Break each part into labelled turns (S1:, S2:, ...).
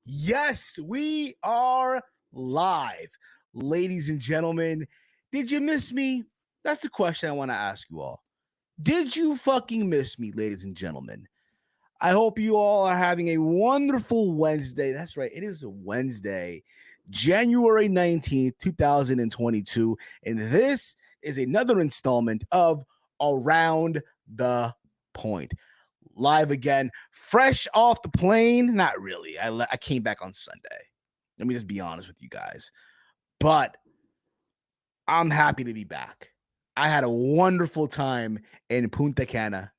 S1: Yes, we are live. Ladies and gentlemen, did you miss me? That's the question I want to ask you all. Did you fucking miss me, ladies and gentlemen? I hope you all are having a wonderful Wednesday. That's right, it is a Wednesday, January 19th, 2022. And this is another installment of Around the Point. Live again, fresh off the plane. Not really. I came back on Sunday. Let me just be honest with you guys. But I'm happy to be back. I had a wonderful time in Punta Cana.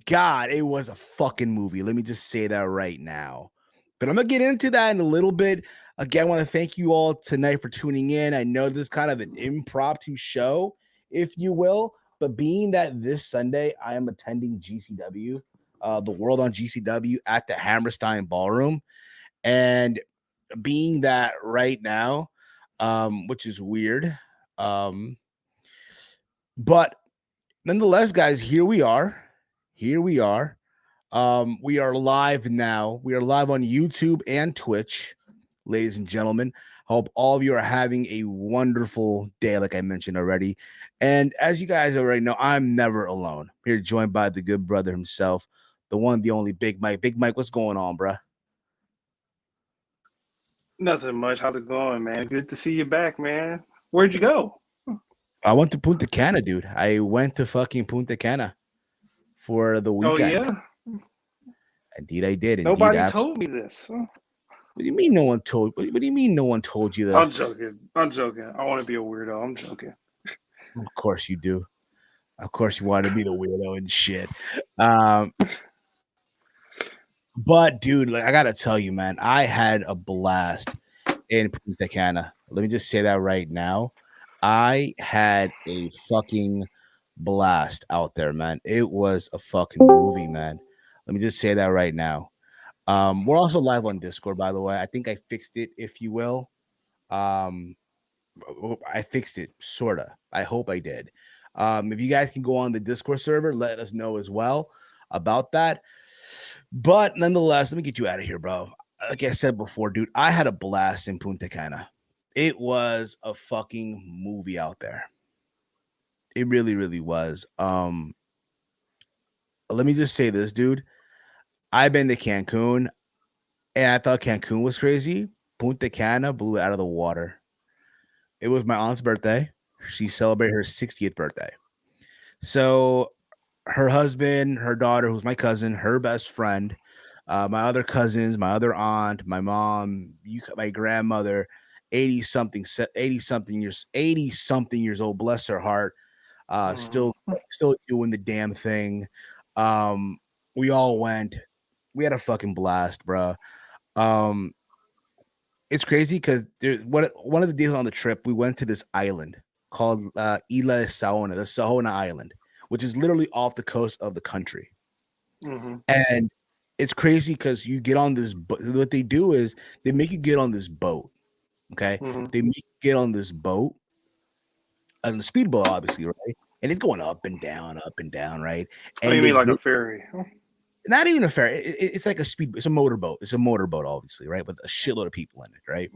S1: God, it was a fucking movie. Let me just say that right now. But I'm going to get into that in a little bit. Again, I want to thank you all tonight for tuning in. I know this is kind of an impromptu show, if you will. But being that this Sunday I am attending GCW, the World on GCW at the Hammerstein Ballroom. And being that right now, which is weird. But nonetheless, guys, here we are. Here we are. We are live now. We are live on YouTube and Twitch, ladies and gentlemen. Hope all of you are having a wonderful day, like I mentioned already. And as you guys already know, I'm never alone. Here joined by the good brother himself, the one, the only Big Mike. Big Mike, what's going on, bruh?
S2: Nothing much. How's it going, man? Good to see you back, man. Where'd you go?
S1: I went to Punta Cana, dude. I went to fucking Punta Cana for the weekend.
S2: Oh, yeah?
S1: Indeed, I did.
S2: Nobody told me this.
S1: What do you mean no one told? What do you mean no one told you this?
S2: I'm joking. I want to be a weirdo. I'm joking.
S1: Of course you do. Of course you want to be the weirdo and shit. But dude, like I gotta tell you, man, I had a blast in Punta Cana. Let me just say that right now. I had a fucking blast out there, man. It was a fucking movie, man. Let me just say that right now. We're also live on Discord, by the way. I think I fixed it, if you will. I fixed it, sorta. I hope I did. If you guys can go on the Discord server, let us know as well about that. But nonetheless, let me get you out of here, bro. Like I said before, dude, I had a blast in Punta Cana. It was a fucking movie out there. It really, really was. Let me just say this, dude. I've been to Cancun, and I thought Cancun was crazy. Punta Cana blew it out of the water. It was my aunt's birthday. She celebrated her 60th birthday. So her husband, her daughter, who's my cousin, her best friend, my other cousins, my other aunt, my mom, my grandmother, 80 something years old, bless her heart, still doing the damn thing. We all went. We had a fucking blast, bro. It's crazy because one of the deals on the trip, we went to this island called Isla de Saona, the Saona Island, which is literally off the coast of the country.
S2: Mm-hmm.
S1: And it's crazy because you get on this what they do is they make you get on this boat. Okay.
S2: Mm-hmm.
S1: They make you get on this boat, on the speedboat, obviously, right? And it's going up and down, right? And
S2: you mean like a ferry?
S1: Not even a ferry. It's like it's a motorboat. It's a motorboat, obviously, right? With a shitload of people in it, right?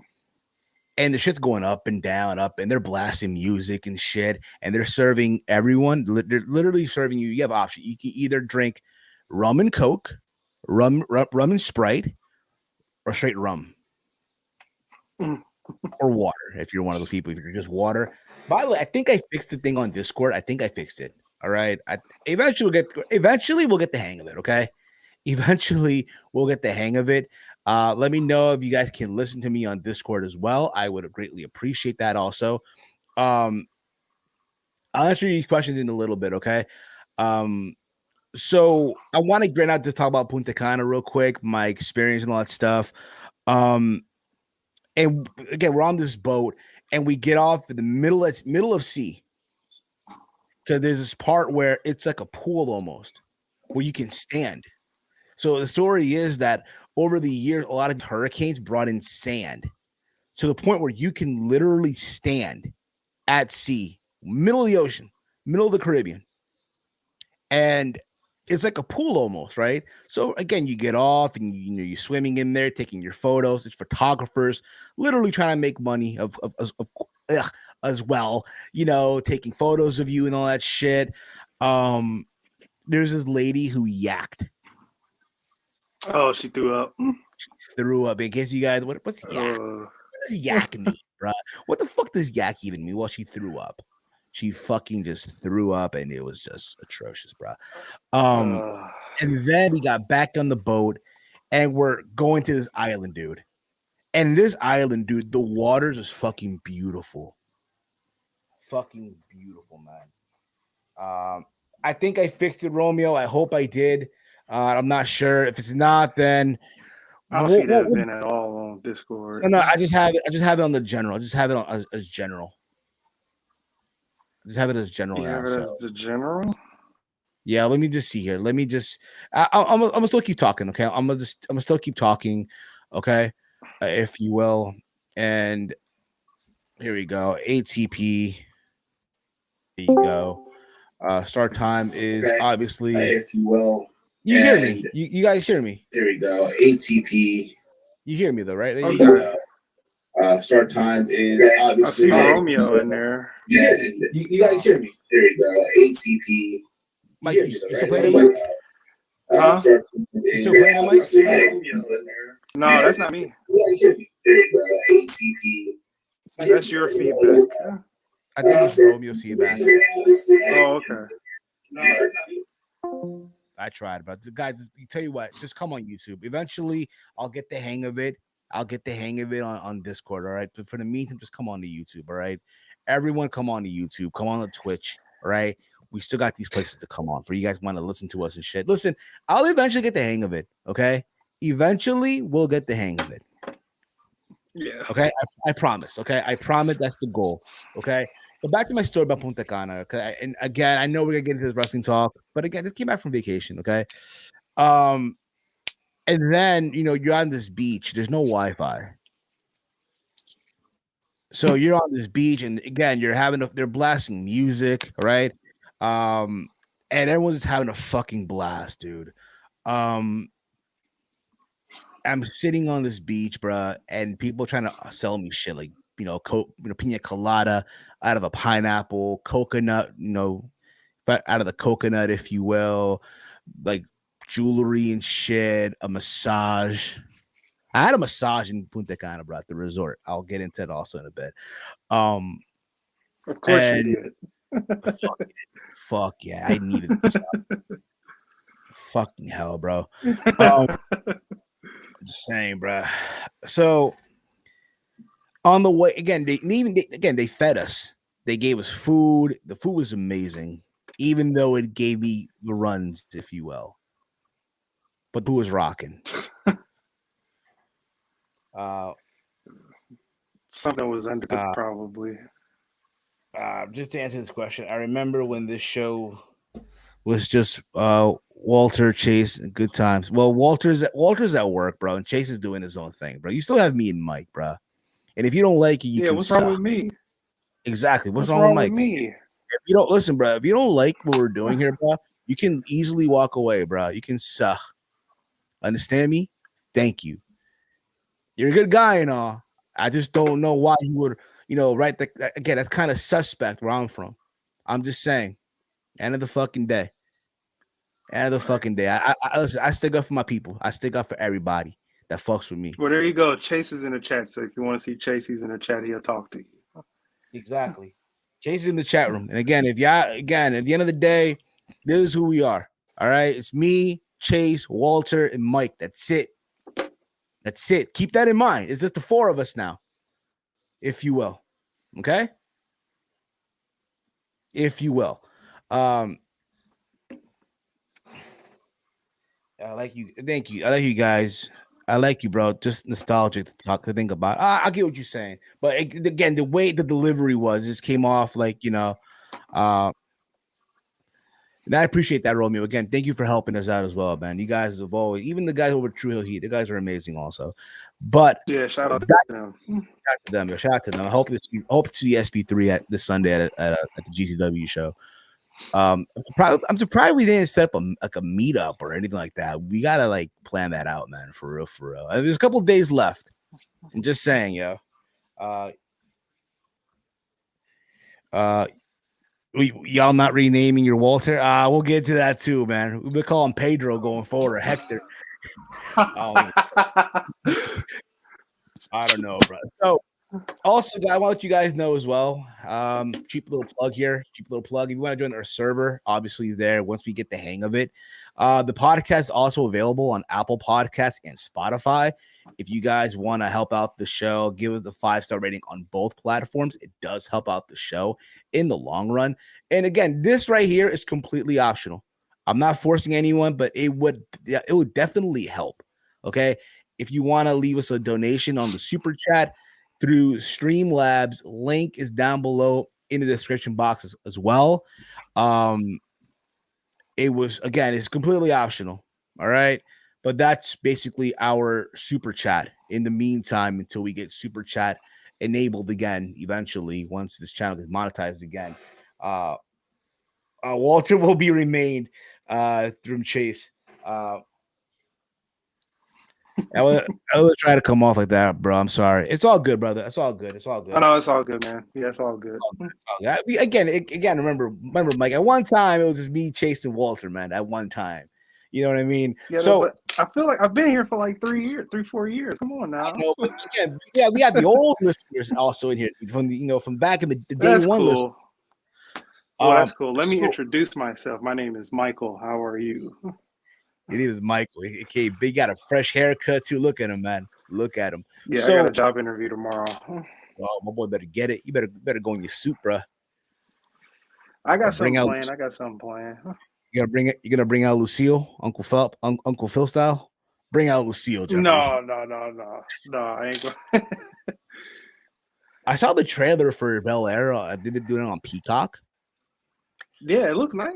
S1: And the shit's going up and down, and they're blasting music and shit, and they're serving everyone. They're literally serving you. You have options. You can either drink rum and Coke, rum and Sprite, or straight rum, or water. If you're one of those people, if you're just water. By the way, I think I fixed the thing on Discord. I think I fixed it. All right. Eventually we'll get the hang of it. Okay. Eventually we'll get the hang of it. Let me know if you guys can listen to me on Discord as well. I would greatly appreciate that also. I'll answer these questions in a little bit, okay? So I want to get out to talk about Punta Cana real quick, my experience and all that stuff. And again, we're on this boat and we get off in the middle of sea. Because there's this part where it's like a pool almost, where you can stand. So the story is that over the years, a lot of hurricanes brought in sand to the point where you can literally stand at sea, middle of the ocean, middle of the Caribbean. And it's like a pool almost, right? So again, you get off and you're swimming in there, taking your photos. It's photographers literally trying to make money as well, taking photos of you and all that shit. There's this lady who yacked.
S2: Oh, she threw up.
S1: She threw up. In case you guys, what's yak? What does yak mean, bro? What the fuck does yak even mean? Well, she threw up. She fucking just threw up, and it was just atrocious, bro. And then we got back on the boat, and we're going to this island, dude. And this island, dude, the waters is fucking beautiful. Fucking beautiful, man. I think I fixed it, Romeo. I hope I did. I'm not sure. If it's not, then
S2: I don't see that event at all on Discord.
S1: No, I just have it on the general. I just have it on as general. Just have it as general.
S2: You have it as the general.
S1: Yeah, let me just see here. Let me just. I'm gonna still keep talking. Okay, I'm gonna still keep talking. Okay, if you will. And here we go. ATP. There you go. Start time is obviously.
S3: If you will.
S1: You hear me? You guys hear me?
S3: Here we go. ATP.
S1: You hear me though, right? There
S2: okay.
S1: you go.
S3: Start time is obviously.
S2: I see Romeo in there.
S3: Yeah, you guys hear me? There you go. ATP.
S1: Mike, you still playing the mic? You still playing the mic?
S2: No, that's not me.
S3: You guys hear me? There you go. ATP.
S2: That's your feedback.
S1: I think it's Romeo's feedback.
S2: Oh, okay.
S3: No, that's not me.
S1: I tried, but the guys, tell you what, just come on YouTube. Eventually, I'll get the hang of it. I'll get the hang of it on Discord, all right? But for the meantime, just come on to YouTube, all right? Everyone come on to YouTube. Come on to Twitch, all right? We still got these places to come on for you guys want to listen to us and shit. Listen, I'll eventually get the hang of it, okay? Eventually, we'll get the hang of it.
S2: Yeah.
S1: Okay? I promise, okay? I promise that's the goal, okay? But back to my story about Punta Cana, okay? And again, I know we're going to get into this wrestling talk, but again, just came back from vacation, okay? And then, you're on this beach. There's no Wi-Fi. So you're on this beach, and again, they're blasting music, right? And everyone's just having a fucking blast, dude. I'm sitting on this beach, bro, and people trying to sell me shit like, pina colada out of a pineapple, coconut, out of the coconut, if you will, like jewelry and shit, a massage. I had a massage in Punta Cana, bro, at the resort. I'll get into it also in a bit.
S2: Of course you did.
S1: fuck yeah, I needed this. Fucking hell, bro. Just saying, bro. So on the way, again, they fed us. They gave us food. The food was amazing, even though it gave me the runs, if you will. But who was rocking?
S2: Something was undercooked, probably.
S1: Just to answer this question, I remember when this show was just Walter, Chase, and good times. Well, Walter's at work, bro, and Chase is doing his own thing, bro. You still have me and Mike, bro. And if you don't like it, you can
S2: what's
S1: suck.
S2: wrong with me?
S1: Exactly. What's wrong with Mike?
S2: Me?
S1: If you don't listen, bro, if you don't like what we're doing here, bro, you can easily walk away, bro. You can suck. Understand me? Thank you. You're a good guy and all. I just don't know why you would, right? Again, that's kind of suspect where I'm from. I'm just saying. End of the fucking day. End of the fucking day. Listen, I stick up for my people. I stick up for everybody that fucks with me.
S2: Well, there you go. Chase is in the chat. So if you want to see Chase, he's in the chat. He'll talk to you.
S1: Exactly. Chase is in the chat room. And again, at the end of the day, this is who we are. All right. It's me, Chase, Walter, and Mike. That's it. That's it. Keep that in mind. It's just the four of us now, if you will. Okay? If you will. I like you. Thank you. I like you guys. I like you, bro. Just nostalgic to think about. I get what you're saying. But again, the way the delivery was just came off like, and I appreciate that, Romeo. Again, thank you for helping us out as well, man. You guys have always, even the guys over True Hill Heat, the guys are amazing also. But
S2: yeah, shout out to them.
S1: Shout out to them. I hope to see SP3 this Sunday at the GCW show. I'm surprised we didn't set up a meetup or anything like that. We gotta like plan that out, man, for real, for real. There's a couple days left. I'm just saying, yo. Y'all not renaming your Walter? We'll get to that too, man. We'll be calling Pedro going forward or Hector. I don't know, bro. So also, I want to let you guys know as well. Cheap little plug here. Cheap little plug. If you want to join our server, obviously there once we get the hang of it. The podcast is also available on Apple Podcasts and Spotify. If you guys want to help out the show, give us the 5-star rating on both platforms. It does help out the show in the long run. And again, this right here is completely optional. I'm not forcing anyone, but it would definitely help. Okay. If you want to leave us a donation on the super chat through Streamlabs, link is down below in the description box as well. It's completely optional. All right. But that's basically our super chat in the meantime until we get super chat enabled again eventually once this channel gets monetized again. Walter will be remained through Chase. I was trying to come off like that, bro. I'm sorry. It's all good, brother. It's all good. It's all good.
S2: I know it's all good, man. Yeah, it's all good.
S1: Again, remember, Mike. At one time, it was just me chasing Walter, man. At one time, you know what I mean?
S2: Yeah,
S1: so
S2: but I feel like I've been here for like 4 years. Come on now.
S1: I know, but we got the old listeners also in here from back in the day
S2: That's
S1: one.
S2: Cool. Well, that's cool. Let me introduce myself. My name is Michael. How are you?
S1: It is Michael. Okay, Big got a fresh haircut too. Look at him, man. Look at him.
S2: Yeah, I got a job interview tomorrow.
S1: Oh, my boy better get it. You better go in your suit, bro.
S2: I got something planned.
S1: You're gonna bring out Lucille, Uncle Phil style. Bring out Lucille, Jeffrey.
S2: No. I ain't going.
S1: I saw the trailer for Bel Air. Did they do it on Peacock?
S2: Yeah, it looks nice.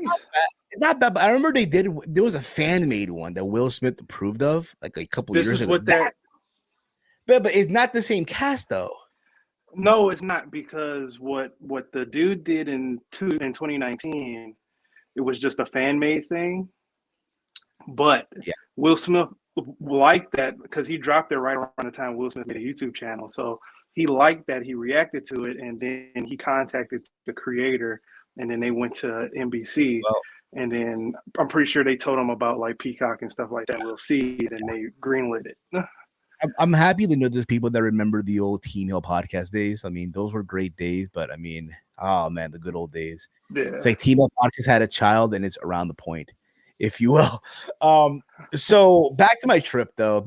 S1: It's not bad, but I remember there was a fan made one that Will Smith approved of like a couple years ago. This is what that. But it's not the same cast though.
S2: No, it's not, because what the dude did in 2019, it was just a fan made thing. But yeah, Will Smith liked that because he dropped it right around the time Will Smith made a YouTube channel. So he liked that. He reacted to it, and then he contacted the creator, and then they went to NBC. Well, and then I'm pretty sure they told him about like Peacock and stuff like that. We'll see it, and they greenlit it.
S1: I'm happy to know there's people that remember the old Team Hill podcast days. I mean, those were great days, but I mean, oh man, the good old days. Yeah. It's like Team Hill podcast had a child, and it's around the point, if you will. So back to my trip, though.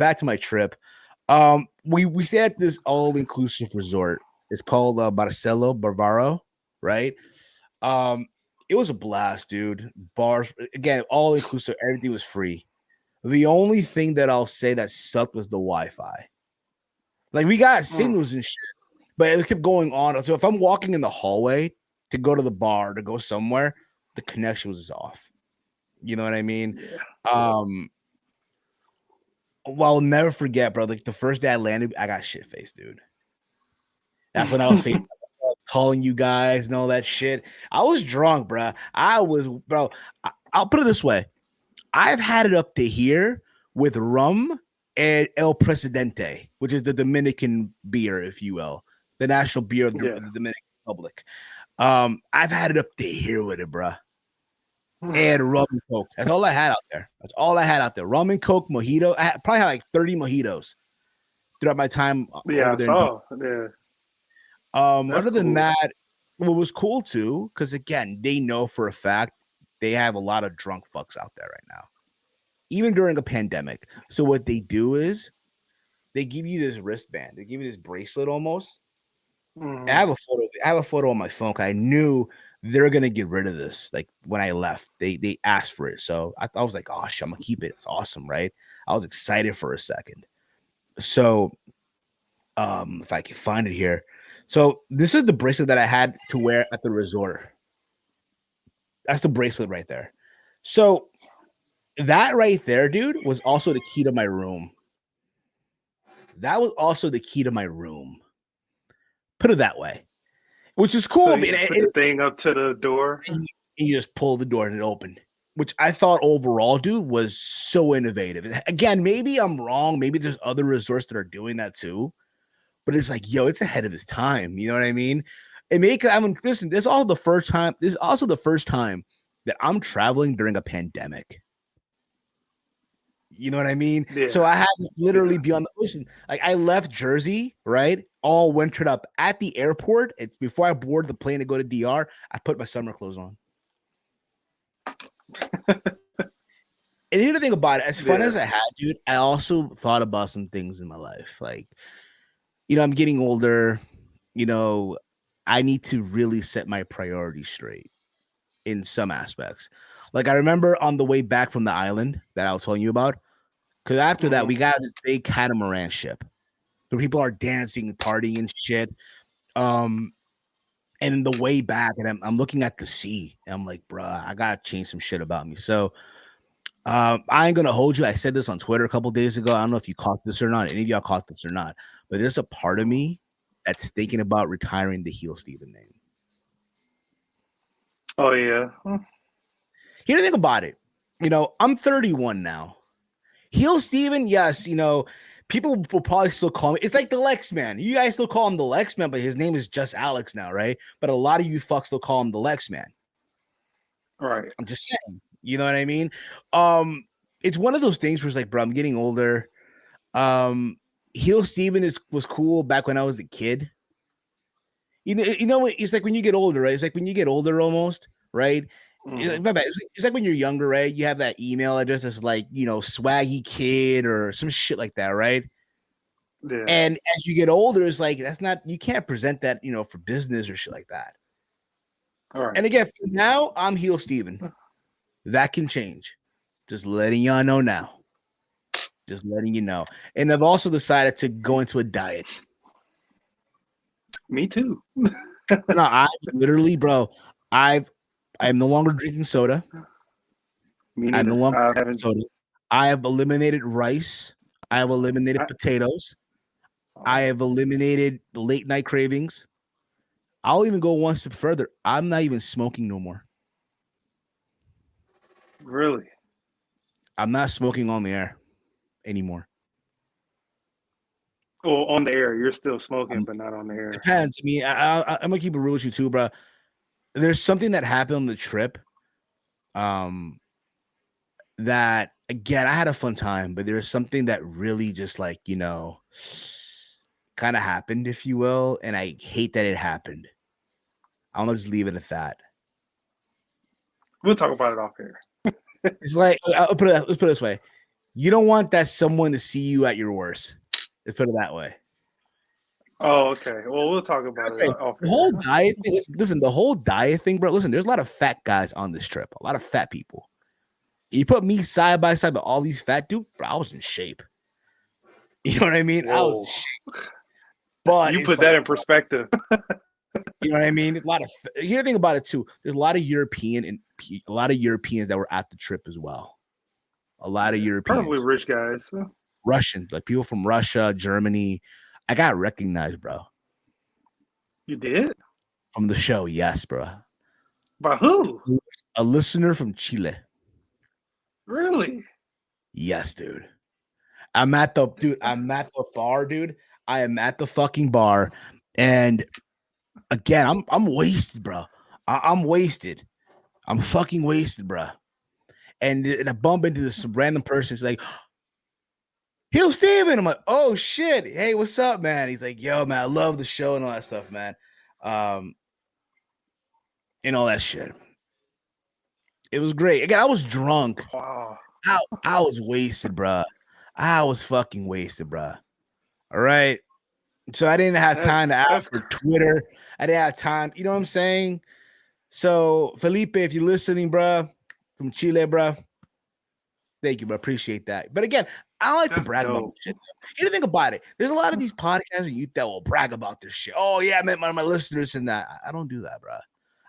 S1: We stayed at this all-inclusive resort. It's called Barcelo Barbaro, right? It was a blast, dude. Bars, again, all-inclusive. Everything was free. The only thing that I'll say that sucked was the Wi-Fi. Like, we got signals and shit, but it kept going on. So if I'm walking in the hallway to go to the bar, to go somewhere, the connection was off. You know what I mean? Yeah. Well, I'll never forget, bro. Like the first day I landed, I got shit-faced, dude. That's when I was calling you guys and all that shit. I was drunk, bro. I'll put it this way. I've had it up to here with rum and El Presidente, which is the Dominican beer, if you will, the national beer of the Dominican Republic. I've had it up to here with it, bro. And rum and Coke. That's all I had out there. Rum and Coke, mojito. I probably had like 30 mojitos throughout my time.
S2: Yeah,
S1: over there. Other than that, what was cool too, because again, they know for a fact they have a lot of drunk fucks out there right now, even during a pandemic. So what they do is they give you this wristband. They give you this bracelet almost. I have a photo on my phone because I knew they're gonna get rid of this. Like when I left, they asked for it, so I was like, "Oh shit, I'm gonna keep it. It's awesome, right?" I was excited for a second. So, if I can find it here, so this is the bracelet that I had to wear at the resort. That's the bracelet right there. So that right there, dude, was also the key to my room. Put it that way. Which is cool.
S2: So you put the thing up to the door.
S1: and you just pull the door and it opened, which I thought overall, dude, was so innovative. Again, maybe I'm wrong. Maybe there's other resorts that are doing that too, but it's like, yo, it's ahead of its time. You know what I mean? Listen, this is also the first time. This is also the first time that I'm traveling during a pandemic. You know what I mean?
S2: Yeah.
S1: So I had to literally be on the listen. Like I left Jersey, right? All wintered up at the airport. It's before I board the plane to go to DR. I put my summer clothes on. And here's the thing about it, as fun as I had, dude, I also thought about some things in my life. Like, I'm getting older, I need to really set my priorities straight in some aspects. Like I remember on the way back from the island that I was telling you about, because after that, we got this big catamaran ship where people are dancing and partying and shit. And the way back, and I'm looking at the sea, and I'm like, bruh, I gotta change some shit about me. So I ain't gonna hold you. I said this on Twitter a couple days ago. I don't know if you caught this or not. Any of y'all caught this or not? But there's a part of me that's thinking about retiring the Heel Steven name.
S2: Oh yeah.
S1: Here's the thing about it. I'm 31 now. Heel Steven, yes. People will probably still call me. It's like the Lex Man. You guys still call him the Lex Man, but his name is just Alex now, right? But a lot of you fucks still call him the Lex Man.
S2: Right.
S1: I'm just saying. You know what I mean? It's one of those things where it's like, bro, I'm getting older. Heel Steven was cool back when I was a kid. It's like when you get older, right? It's like when you get older almost, right? It's like when you're younger, right? You have that email address that's like, swaggy kid or some shit like that, right?
S2: Yeah.
S1: And as you get older, it's like you can't present that, for business or shit like that.
S2: All right.
S1: And again, for now, I'm Heel Steven. That can change. Just letting y'all know now. Just letting you know. And I've also decided to go into a diet.
S2: Me too.
S1: No, I literally, bro, I'm no longer drinking soda.
S2: Me neither.
S1: I'm no longer drinking soda. I have eliminated rice. I have eliminated potatoes. I have eliminated late night cravings. I'll even go one step further. I'm not even smoking no more.
S2: Really?
S1: I'm not smoking on the air anymore.
S2: Well, on the air, you're still smoking, but not on the air.
S1: Depends. I mean, I'm gonna keep it real with you too, bro. There's something that happened on the trip. That again, I had a fun time, but there's something that really just like, kind of happened, if you will, and I hate that it happened. I'm gonna just leave it at that.
S2: We'll talk about it off air.
S1: It's like let's put it this way: you don't want that someone to see you at your worst. Let's put it that way.
S2: Oh, okay. Well, we'll talk about it off
S1: the whole diet thing. Listen, the whole diet thing, bro. Listen, there's a lot of fat guys on this trip. A lot of fat people. You put me side by side with all these fat dudes, bro, I was in shape. You know what I mean?
S2: Whoa.
S1: I was in shape. But
S2: you put that in perspective.
S1: You know what I mean? There's a lot of you think about it too. There's a lot of Europeans that were at the trip as well. A lot of Europeans,
S2: probably rich guys,
S1: Russians, like people from Russia, Germany. I got recognized, bro.
S2: You did?
S1: From the show, yes, bro.
S2: By who?
S1: A listener from Chile.
S2: Really?
S1: Yes, dude. I'm at the bar, dude. I am at the fucking bar, and again, I'm wasted, bro. I'm wasted. I'm fucking wasted, bro. And I bump into this random person. It's like, Heel Steven. I'm like, oh shit. Hey, what's up, man? He's like, yo, man, I love the show and all that stuff, man. And all that shit. It was great. Again, I was drunk.
S2: Wow.
S1: I was wasted, bro. I was fucking wasted, bro. All right. So I didn't have time to ask for Twitter. I didn't have time. You know what I'm saying? So Felipe, if you're listening, bro, from Chile, bro, thank you, bro. Appreciate that. But again, I don't like to brag about shit. You don't think about it. There's a lot of these podcasts and youth that will brag about this shit. Oh yeah, I met my listeners and that. I don't do that, bro.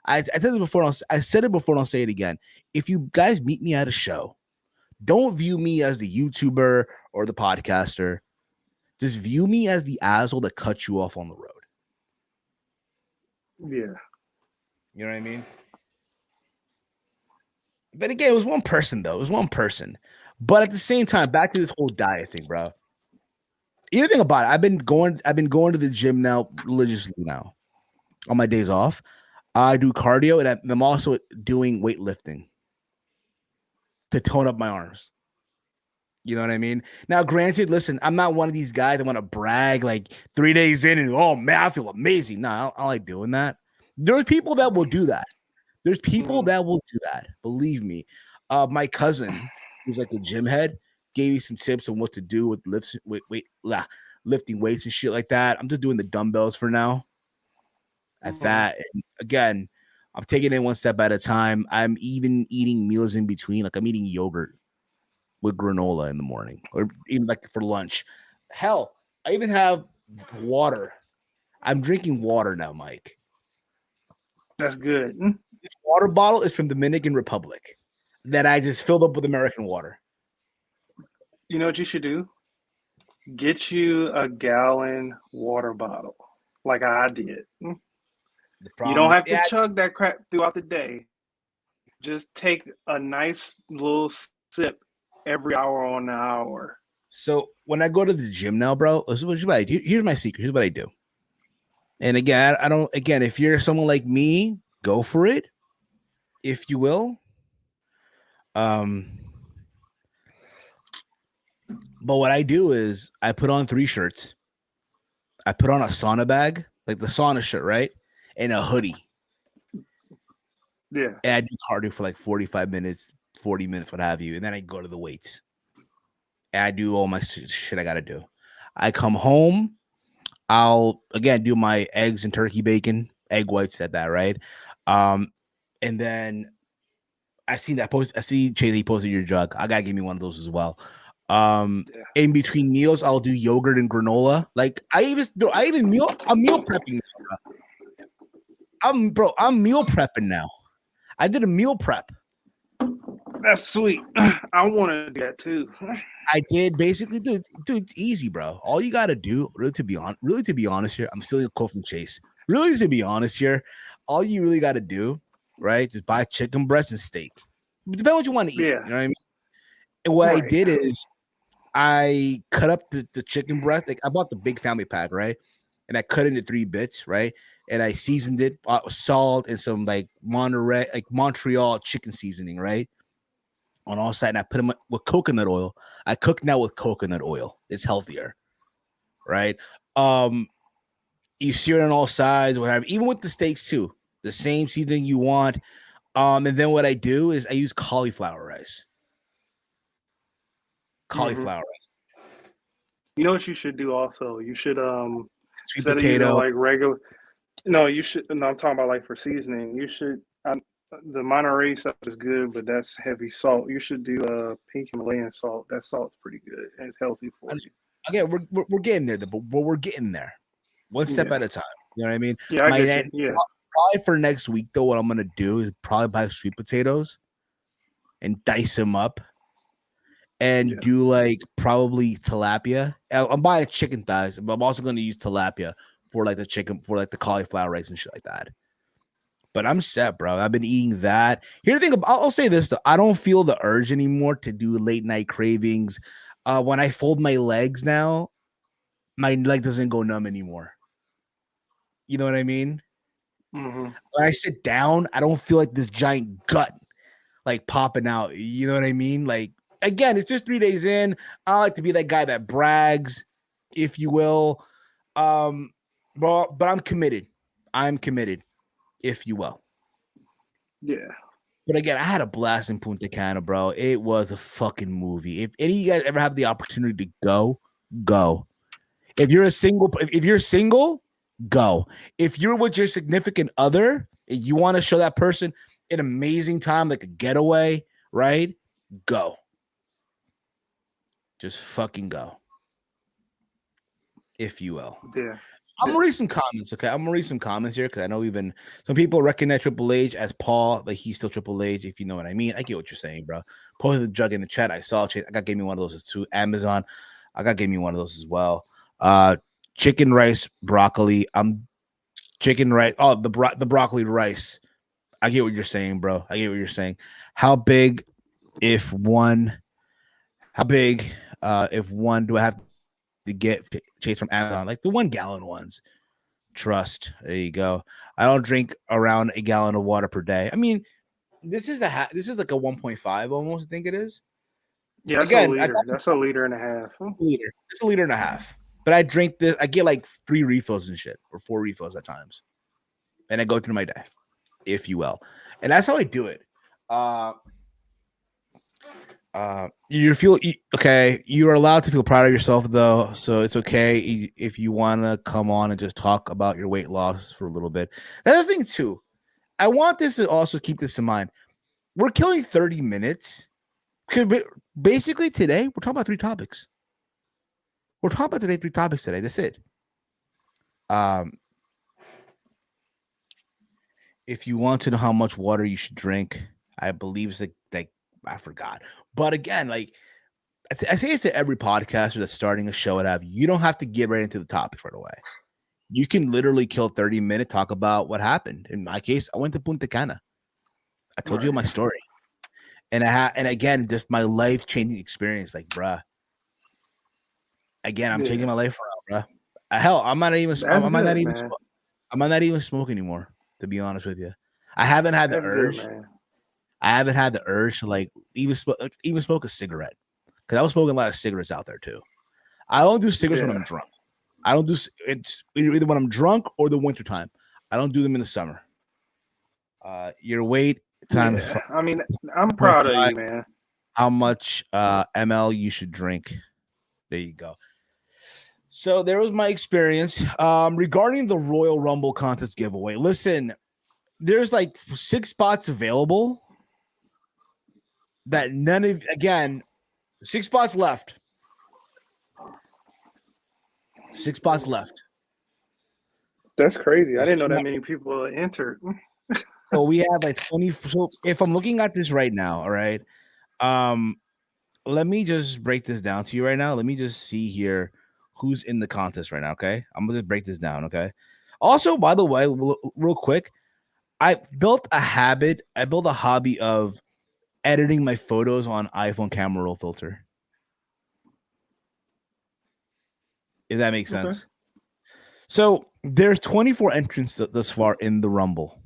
S1: I said it before. I said it before. And I'll say it again. If you guys meet me at a show, don't view me as the YouTuber or the podcaster. Just view me as the asshole that cut you off on the road.
S2: Yeah.
S1: You know what I mean? But again, it was one person though. It was one person. But at the same time, back to this whole diet thing, bro. You think about it. I've been going to the gym now religiously now on my days off. I do cardio and I'm also doing weightlifting to tone up my arms. You know what I mean? Now, granted, listen, I'm not one of these guys that want to brag like 3 days in and oh man, I feel amazing. No, I don't like doing that. There's people that will do that. There's people that will do that. Believe me. My cousin, who's like a gym head, gave me some tips on what to do with lifting weights and shit like that. I'm just doing the dumbbells for now. At that, and again, I'm taking it one step at a time. I'm even eating meals in between. Like I'm eating yogurt with granola in the morning, or even like for lunch. Hell, I even have water. I'm drinking water now, Mike.
S2: That's good.
S1: This water bottle is from Dominican Republic that I just filled up with American water.
S2: You know what you should do? Get you a gallon water bottle, like I did. You don't have to chug that crap throughout the day. Just take a nice little sip every hour on the hour.
S1: So when I go to the gym now, bro, here's my secret. Here's what I do. And again, I don't. Again, if you're someone like me, go for it, if you will. But what I do is I put on 3 shirts. I put on a sauna bag, like the sauna shirt, right? And a hoodie.
S2: Yeah.
S1: And I do cardio for like 45 minutes, 40 minutes, what have you. And then I go to the weights. And I do all my shit I got to do. I come home. I'll, again, do my eggs and turkey bacon, egg whites at that, right? And then I see Chase, he posted your jug. I got to give me one of those as well. In between meals, I'll do yogurt and granola. Like I'm meal prepping now, bro. I'm meal prepping now. I did a meal prep.
S2: That's sweet. I want to do that too.
S1: I did basically, dude. It's easy, bro. All you gotta do, really to be honest here, I'm stealing a quote from Chase. Really, to be honest here, all you really gotta do, right, just buy chicken breast and steak. Depends on what you want to eat.
S2: Yeah.
S1: You know what I mean? And what I did is I cut up the chicken breast. Like I bought the big family pack, right? And I cut it into 3 bits, right? And I seasoned it with salt and some like Montreal chicken seasoning, right? On all sides, and I put them with coconut oil. I cook now with coconut oil. It's healthier, right? You sear it on all sides, whatever. Even with the steaks too, the same seasoning you want. And then what I do is I use cauliflower rice. Cauliflower rice.
S2: You know what you should do also? You should
S1: Sweet
S2: instead
S1: potato.
S2: of using like regular. No, you should. No, I'm talking about like for seasoning. You should. The Monterey stuff is good, but that's heavy salt. You should do pink Himalayan salt. That salt's pretty good and it's healthy for you.
S1: Again, we're getting there, but we're getting there, one step at a time. You know what I mean?
S2: Yeah, I get you. Yeah.
S1: Probably for next week though, what I'm gonna do is probably buy sweet potatoes and dice them up, and do like probably tilapia. I'm buying chicken thighs, but I'm also gonna use tilapia for like the chicken, for like the cauliflower rice and shit like that. But I'm set, bro. I've been eating that. Here's the thing. I'll say this though. I don't feel the urge anymore to do late night cravings. When I fold my legs now, my leg doesn't go numb anymore. You know what I mean?
S2: Mm-hmm.
S1: When I sit down, I don't feel like this giant gut like popping out. You know what I mean? Like, again, it's just 3 days in. I like to be that guy that brags, if you will. But I'm committed. I'm committed, if you will.
S2: Yeah.
S1: But again, I had a blast in Punta Cana, bro. It was a fucking movie. If any of you guys ever have the opportunity to go, go. If you're single, go. If you're with your significant other and you want to show that person an amazing time, like a getaway, right? Go. Just fucking go. If you will.
S2: Yeah.
S1: I'm gonna read some comments, okay? I'm gonna read some comments here because I know some people recognize Triple H as Paul, like he's still Triple H, if you know what I mean. I get what you're saying, bro. Posted the jug in the chat. I saw it. I got gave me one of those too. Amazon. I got gave me one of those as well. Chicken rice, broccoli. Chicken rice. Oh, the broccoli rice. I get what you're saying, bro. I get what you're saying. How big, if one? How big, if one do I have to get chased from Amazon? Like the 1 gallon ones. Trust. There you go. I don't drink around a gallon of water per day. I mean, this is this is like a 1.5 almost. I think it is.
S2: Yeah, that's
S1: Again,
S2: a liter. That's a liter and a half.
S1: liter. It's a liter and a half. But I drink this. I get like 3 refills and shit, or 4 refills at times, and I go through my day, if you will, and that's how I do it. You feel okay. You are allowed to feel proud of yourself, though, so it's okay if you want to come on and just talk about your weight loss for a little bit. Another thing, too, I want this to also keep this in mind. We're killing 30 minutes. Basically, today, we're talking about 3 topics. We're talking about 3 topics today. That's it. If you want to know how much water you should drink, I believe it's like I forgot. But again, like I say it to every podcaster that's starting a show and you don't have to get right into the topic right away. You can literally kill 30 minutes, talk about what happened. In my case, I went to Punta Cana. I told you my story. And and again, just my life-changing experience. Like, bruh. Again, I'm changing my life around, bruh. Hell, I might not even smoke anymore, to be honest with you. I haven't had the urge. I haven't had the urge to like even smoke a cigarette, because I was smoking a lot of cigarettes out there too. I don't do cigarettes when I'm drunk. I don't do it's either when I'm drunk or the wintertime. I don't do them in the summer. Your weight times.
S2: Yeah. I mean, I'm proud of you, man.
S1: How much ml you should drink? There you go. So there was my experience regarding the Royal Rumble contest giveaway. Listen, there's like 6 spots available. That none of, again, 6 spots left. 6 spots left.
S2: That's crazy. I didn't know that many people entered.
S1: So we have like 20. So if I'm looking at this right now, all right. Let me just break this down to you right now. Let me just see here who's in the contest right now. Okay. I'm gonna just break this down. Okay. Also, by the way, real quick, I built a hobby of editing my photos on iPhone camera roll filter. If that makes sense. So there's 24 entrants thus far in the Rumble,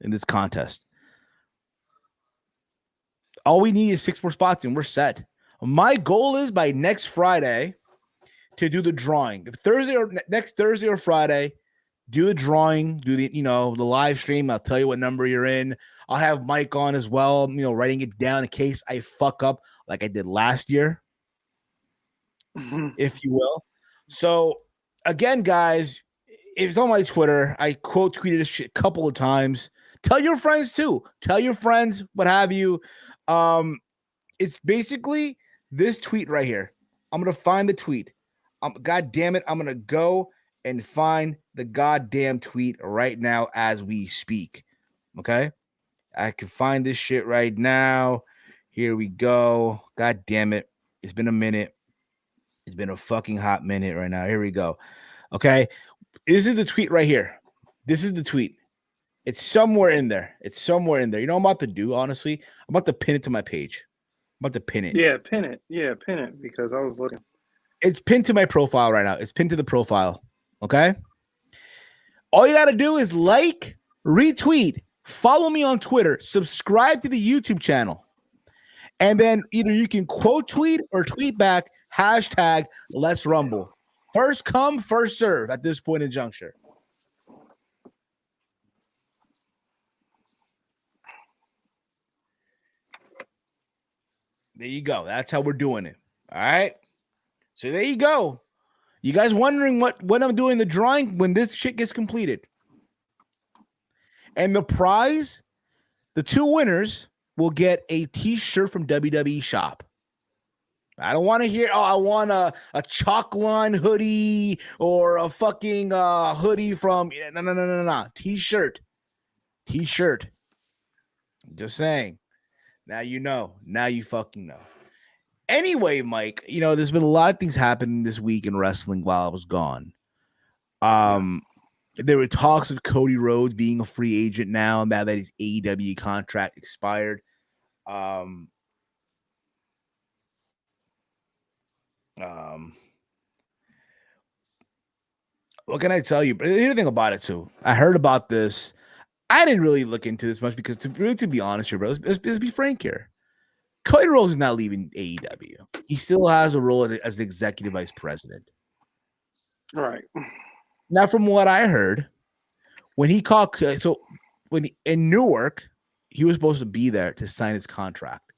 S1: in this contest. All we need is 6 more spots and we're set. My goal is by next Friday to do the drawing. If next Thursday or Friday, do the drawing, do the live stream. I'll tell you what number you're in. I'll have Mike on as well, writing it down in case I fuck up like I did last year, if you will. So again, guys, if it's on my Twitter, I quote tweeted this shit a couple of times. Tell your friends too. Tell your friends, what have you. It's basically this tweet right here. I'm gonna find the tweet. God damn it, I'm gonna go and find the goddamn tweet right now as we speak. Okay, I can find this shit right now. Here we go. God damn it, it's been a minute. It's been a fucking hot minute right now. Here we go. Okay, this is the tweet right here. This is the tweet. It's somewhere in there. You know what I'm about to do, honestly? I'm about to pin it to my page. I'm about to pin it.
S2: Yeah, pin it. Yeah, pin it, because I was looking.
S1: It's pinned to my profile right now. It's pinned to the profile. Okay? All you got to do is like, retweet, follow me on Twitter, subscribe to the YouTube channel. And then either you can quote tweet or tweet back hashtag Let's Rumble. First come, first serve at this point in juncture. There you go. That's how we're doing it. All right. So there you go. You guys wondering what I'm doing the drawing when this shit gets completed. And the prize, the 2 winners will get a t-shirt from WWE Shop. I don't want to hear, I want a chalk line hoodie or a fucking hoodie from, no. T-shirt. Just saying. Now you know. Now you fucking know. Anyway, Mike, there's been a lot of things happening this week in wrestling while I was gone. There were talks of Cody Rhodes being a free agent now that his AEW contract expired. What can I tell you? But here's the thing about it too. I heard about this. I didn't really look into this much because to be honest here, bro, let's be frank here. Cody Rhodes is not leaving AEW. He still has a role as an executive vice president.
S2: Right.
S1: Now, from what I heard, when he called, in Newark, he was supposed to be there to sign his contract.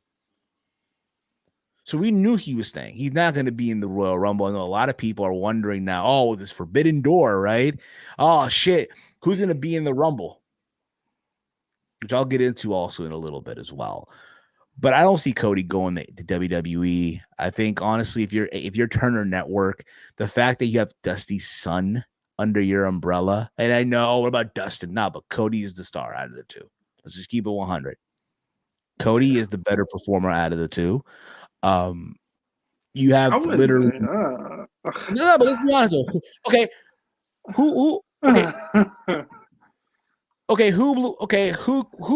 S1: So we knew he was staying. He's not going to be in the Royal Rumble. I know a lot of people are wondering now, oh, this forbidden door, right? Oh, shit. Who's going to be in the Rumble? Which I'll get into also in a little bit as well. But I don't see Cody going to WWE. I think, honestly, if you're Turner Network, the fact that you have Dusty's son under your umbrella, and I know, what about Dustin? No, but Cody is the star out of the two. Let's just keep it 100. Cody is the better performer out of the two. You have literally no, but let's be honest. Okay, who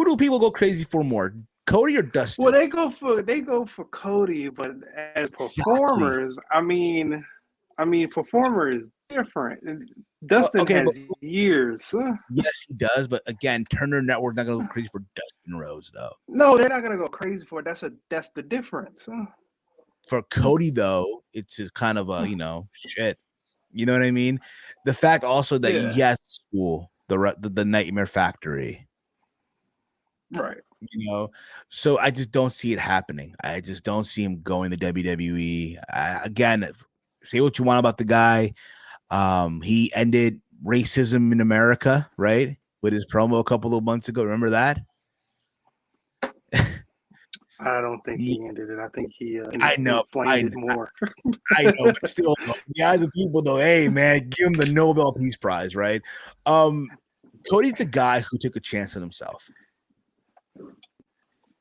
S1: do people go crazy for more, Cody or Dustin?
S2: Well, they go for Cody, but as performers, I mean, performer is different. Dustin has years.
S1: Yes, he does, but again, Turner Network not gonna go crazy for Dustin Rhodes, though.
S2: No, they're not gonna go crazy for it. That's the difference.
S1: For Cody, though, it's a kind of a shit. You know what I mean? The fact also that he has school, the Nightmare Factory,
S2: right?
S1: So I just don't see it happening. I just don't see him going to WWE. Again, say what you want about the guy. He ended racism in America, right? With his promo a couple of months ago. Remember that?
S2: I don't think he ended it. I think he
S1: I know
S2: more.
S1: I know, but still, the eyes of people though, hey man, give him the Nobel Peace Prize, right? Cody's a guy who took a chance on himself.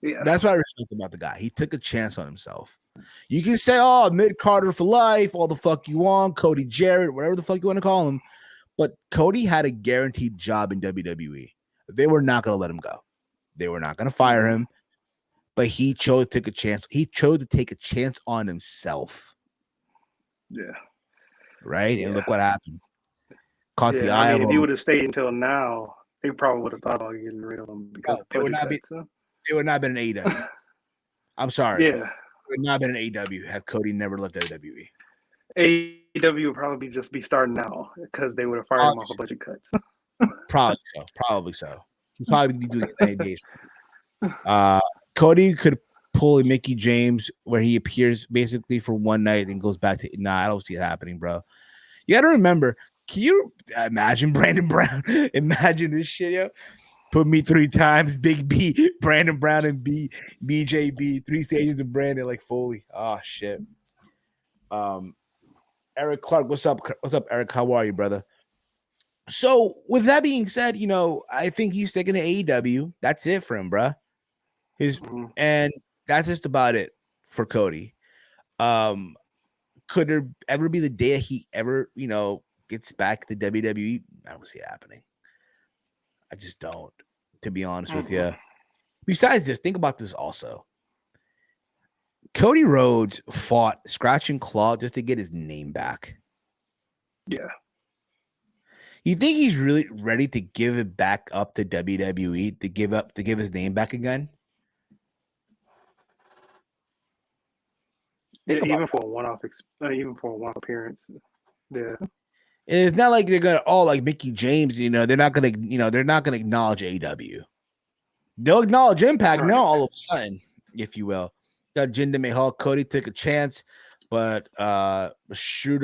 S1: Yeah. That's what I respect about the guy. He took a chance on himself. You can say, oh, mid-Carter for life, all the fuck you want, Cody Jarrett, whatever the fuck you want to call him. But Cody had a guaranteed job in WWE. They were not going to let him go. They were not going to fire him. But he chose to take a chance. He chose to take a chance on himself.
S2: Yeah.
S1: Right? And look what happened. Caught the eye of him.
S2: If he would have stayed until now, they probably would have thought about getting rid of him because
S1: they would not have been an AEW. I'm sorry. Yeah. It would not have been an AEW had Cody never left WWE.
S2: AEW would probably just be starting now because they would have fired him off of budget cuts.
S1: Probably so. He'd probably be doing it. Cody could pull a Mickey James where he appears basically for one night and goes back to I don't see it happening, bro. You got to remember, can you imagine Brandon Brown? Imagine this shit, yo. Put me 3 times, Big B, Brandon Brown, and BJB, 3 stages of Brandon like Foley. Oh shit. Eric Clark, what's up? What's up, Eric? How are you, brother? So with that being said, I think he's sticking to AEW. That's it for him, bro. And that's just about it for Cody. Could there ever be the day he ever, gets back to WWE? I don't see it happening. I just don't, to be honest with you. Besides this, think about this also. Cody Rhodes fought scratch and claw just to get his name back.
S2: Yeah.
S1: You think he's really ready to give it back up to WWE, to give his name back again?
S2: Even for a one-off appearance. Yeah.
S1: It's not like they're gonna like Mickey James, they're not gonna acknowledge AEW. They'll acknowledge Impact now all of a sudden, if you will. Got Jinder Mahal. Cody took a chance, but Shu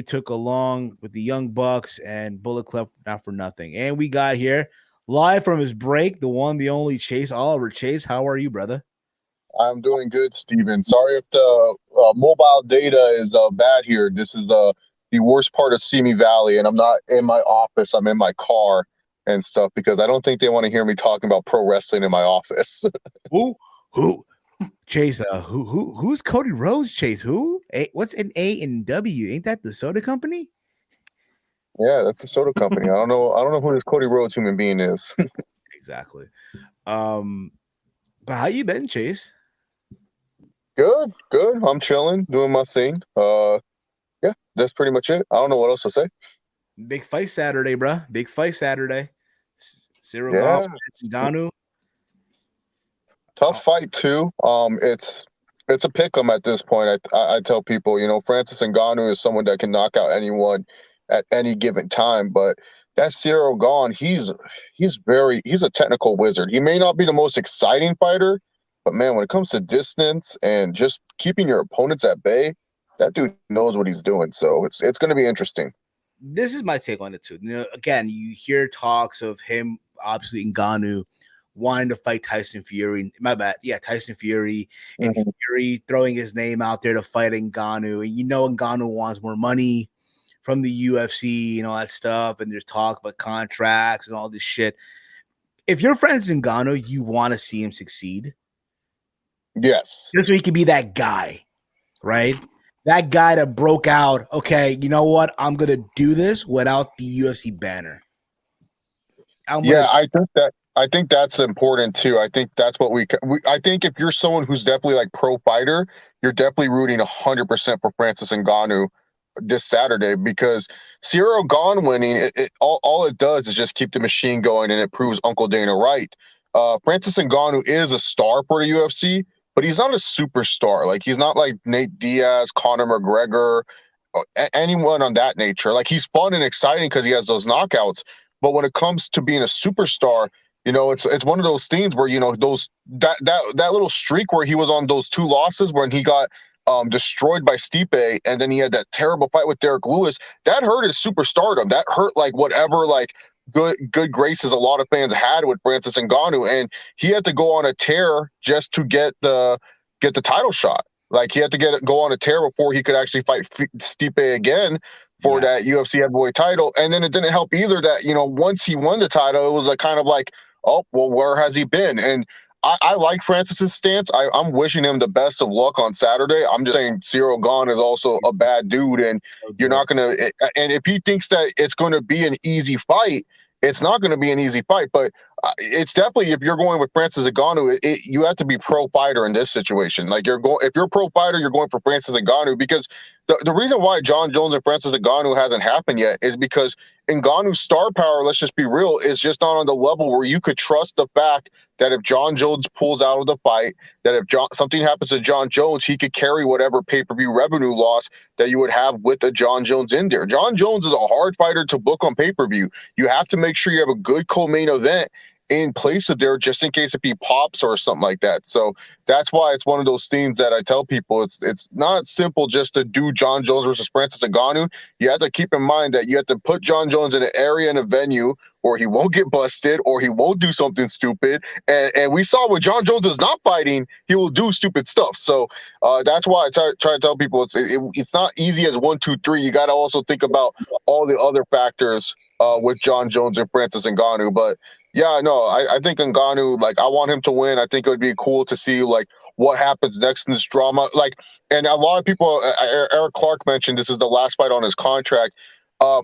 S1: took along with the Young Bucks and Bullet Club, not for nothing. And we got here live from his break, the one, the only Chase Oliver. Chase, how are you, brother?
S4: I'm doing good, Steven. Sorry if the mobile data is bad here. This is the worst part of Simi Valley, and I'm not in my office. I'm in my car and stuff because I don't think they want to hear me talking about pro wrestling in my office.
S1: Who? Chase, who's Cody Rhodes, Chase? Who? What's an A and W? Ain't that the soda company?
S4: Yeah, that's the soda company. I don't know who this Cody Rhodes human being is.
S1: Exactly. But how you been, Chase?
S4: Good. I'm chilling, doing my thing. Yeah, that's pretty much it. I don't know what else to say.
S1: Big fight Saturday, bruh. Big fight Saturday. Cyril
S4: Yeah,
S1: Ngannou.
S4: tough fight too. It's a pick 'em at this point. I tell people, Francis Ngannou is someone that can knock out anyone at any given time, but that Cyril Gane, he's a technical wizard. He may not be the most exciting fighter, but man, when it comes to distance and just keeping your opponents at bay, that dude knows what he's doing. So it's going to be interesting.
S1: This is my take on it too. Again, you hear talks of him, obviously Ngannou, wanting to fight Tyson Fury. My bad. Yeah, Tyson Fury. And Fury throwing his name out there to fight Ngannou. And Ngannou wants more money from the UFC and all that stuff. And there's talk about contracts and all this shit. If you're friends with Ngannou, you want to see him succeed.
S4: Yes.
S1: Just so he can be that guy, right? That guy that broke out, okay, you know what? I'm going to do this without the UFC banner.
S4: I think that's important too. I think that's what I think if you're someone who's definitely like pro fighter, you're definitely rooting 100% for Francis Ngannou this Saturday, because Cyril Gane winning, all it does is just keep the machine going, and it proves Uncle Dana right. Francis Ngannou is a star for the UFC, but he's not a superstar. Like, he's not like Nate Diaz, Conor McGregor, anyone on that nature. Like, he's fun and exciting because he has those knockouts. But when it comes to being a superstar, it's one of those things where, that little streak where he was on those 2 losses when he got destroyed by Stipe, and then he had that terrible fight with Derek Lewis, that hurt his superstardom. That hurt like whatever like good graces a lot of fans had with Francis Ngannou, and he had to go on a tear just to get the title shot. Like, he had to go on a tear before he could actually fight Stipe again for that UFC heavyweight title. And then it didn't help either that, once he won the title, it was like kind of like, oh, well, where has he been? And I like Francis's stance. I'm wishing him the best of luck on Saturday. I'm just saying Cyril Gane is also a bad dude, and you're not going to – and if he thinks that it's going to be an easy fight, it's not going to be an easy fight. But it's definitely, if you're going with Francis Ngannou, you have to be pro fighter in this situation. Like, if you're a pro fighter, you're going for Francis Ngannou, because the reason why John Jones and Francis Ngannou hasn't happened yet is because Ngannou's star power, let's just be real, is just not on the level where you could trust the fact that if John Jones pulls out of the fight, that if something happens to John Jones, he could carry whatever pay-per-view revenue loss that you would have with a John Jones in there. John Jones is a hard fighter to book on pay-per-view. You have to make sure you have a good co-main event in place of there, just in case if he pops or something like that. So that's why it's one of those things that I tell people, it's not simple just to do John Jones versus Francis Ngannou. You have to keep in mind that you have to put John Jones in an area, in a venue or he won't get busted or he won't do something stupid. And we saw when John Jones is not fighting, he will do stupid stuff. So that's why I try to tell people it's not easy as 1, 2, 3. You got to also think about all the other factors with John Jones and Francis Ngannou. But yeah, no, I think Ngannou, like, I want him to win. I think it would be cool to see, like, what happens next in this drama. Like, and a lot of people, Eric Clark mentioned this is the last fight on his contract.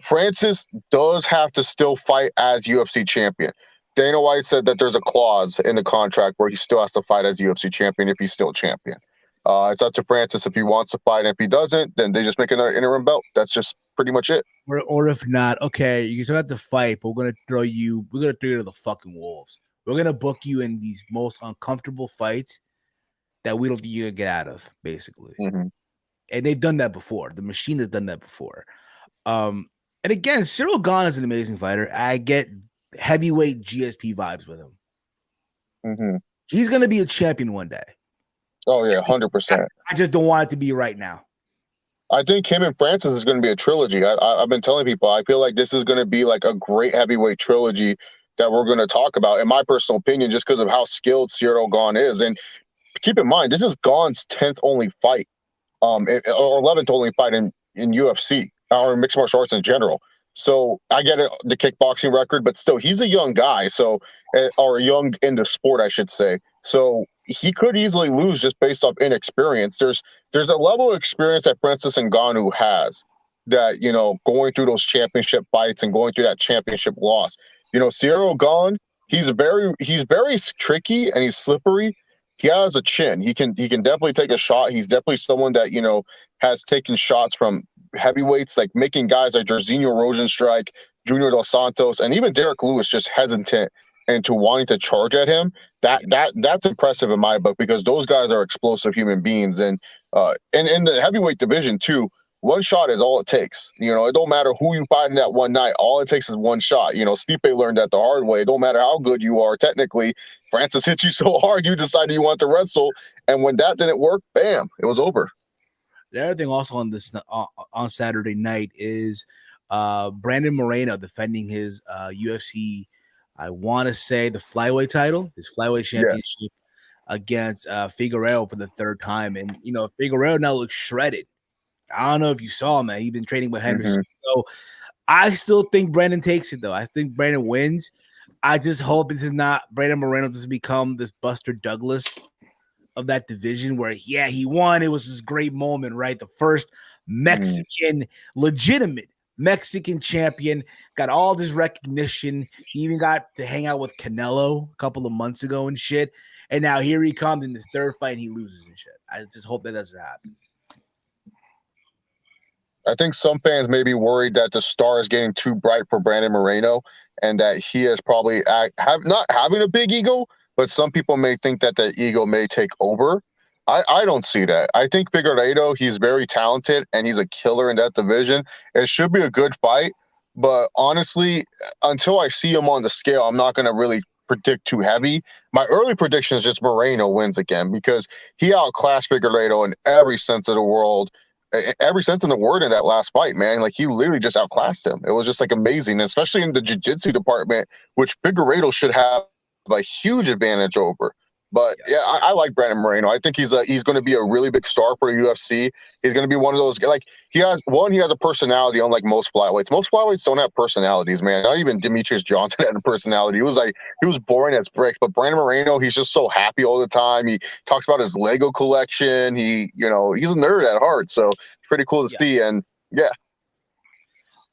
S4: Francis does have to still fight as UFC champion. Dana White said that there's a clause in the contract where he still has to fight as UFC champion if he's still champion. It's up to Francis if he wants to fight. And if he doesn't, then they just make another interim belt. That's just pretty much it.
S1: Or if not, okay, you still have to fight, but we're gonna throw you to the fucking wolves. We're gonna book you in these most uncomfortable fights that we don't think you're gonna get out of, basically.
S4: Mm-hmm.
S1: And they've done that before. The machine has done that before. And again, Cyril Gane is an amazing fighter. I get heavyweight GSP vibes with him.
S4: Mm-hmm.
S1: He's gonna be a champion one day.
S4: Oh yeah, 100%.
S1: I just don't want it to be right now.
S4: I think him and Francis is going to be a trilogy. I've been telling people, I feel like this is going to be like a great heavyweight trilogy that we're going to talk about, in my personal opinion, just because of how skilled Cyril Gane is. And keep in mind, this is Gane's 10th only fight, or 11th only fight in UFC, or mixed martial arts in general. So I get it, the kickboxing record, but still, he's a young guy, or young in the sport, I should say. So he could easily lose just based off inexperience. There's a level of experience that Francis Ngannou has that, you know, going through those championship fights and going through that championship loss. You know, Cyril Gahn, he's very tricky and he's slippery. He has a chin. He can definitely take a shot. He's definitely someone that, you know, has taken shots from heavyweights, like making guys like Jairzinho Rosenstrike, Junior Dos Santos, and even Derek Lewis just hesitant into wanting to charge at him. That's impressive in my book, because those guys are explosive human beings. And in the heavyweight division too, one shot is all it takes. You know, it don't matter who you fight in that one night. All it takes is one shot. You know, Stipe learned that the hard way. It don't matter how good you are technically. Francis hit you so hard, you decided you want to wrestle. And when that didn't work, bam, it was over.
S1: The other thing also on this on Saturday night is Brandon Moreno defending his UFC, I want to say the flyweight title, his flyweight championship against Figueiredo for the third time. And, you know, Figueiredo now looks shredded. I don't know if you saw, man. He's been training with Henderson. So I still think Brandon takes it, though. I think Brandon wins. I just hope this is not Brandon Moreno doesn't become this Buster Douglas of that division where, yeah, he won. It was this great moment, right? The first Mexican, legitimate Mexican champion, got all this recognition. He even got to hang out with Canelo a couple of months ago and shit. And now here he comes in this third fight and he loses and shit. I just hope that doesn't happen.
S4: I think some fans may be worried that the star is getting too bright for Brandon Moreno and that he is probably not having a big ego, but some people may think that the ego may take over. I don't see that. I think Figueiredo, he's very talented and he's a killer in that division. It should be a good fight, but honestly, until I see him on the scale, I'm not going to really predict too heavy. My early prediction is just Moreno wins again, because he outclassed Figueiredo in every sense of the word in that last fight, man. Like, he literally just outclassed him. It was just like amazing, especially in the jiu-jitsu department, which Figueiredo should have a huge advantage over. But yeah, I like Brandon Moreno. I think he's going to be a really big star for the UFC. He's going to be one of those, like, he has a personality unlike most flyweights. Most flyweights don't have personalities, man. Not even Demetrius Johnson had a personality. He was boring as bricks. But Brandon Moreno, he's just so happy all the time. He talks about his Lego collection. He's a nerd at heart. So it's pretty cool to see. And yeah.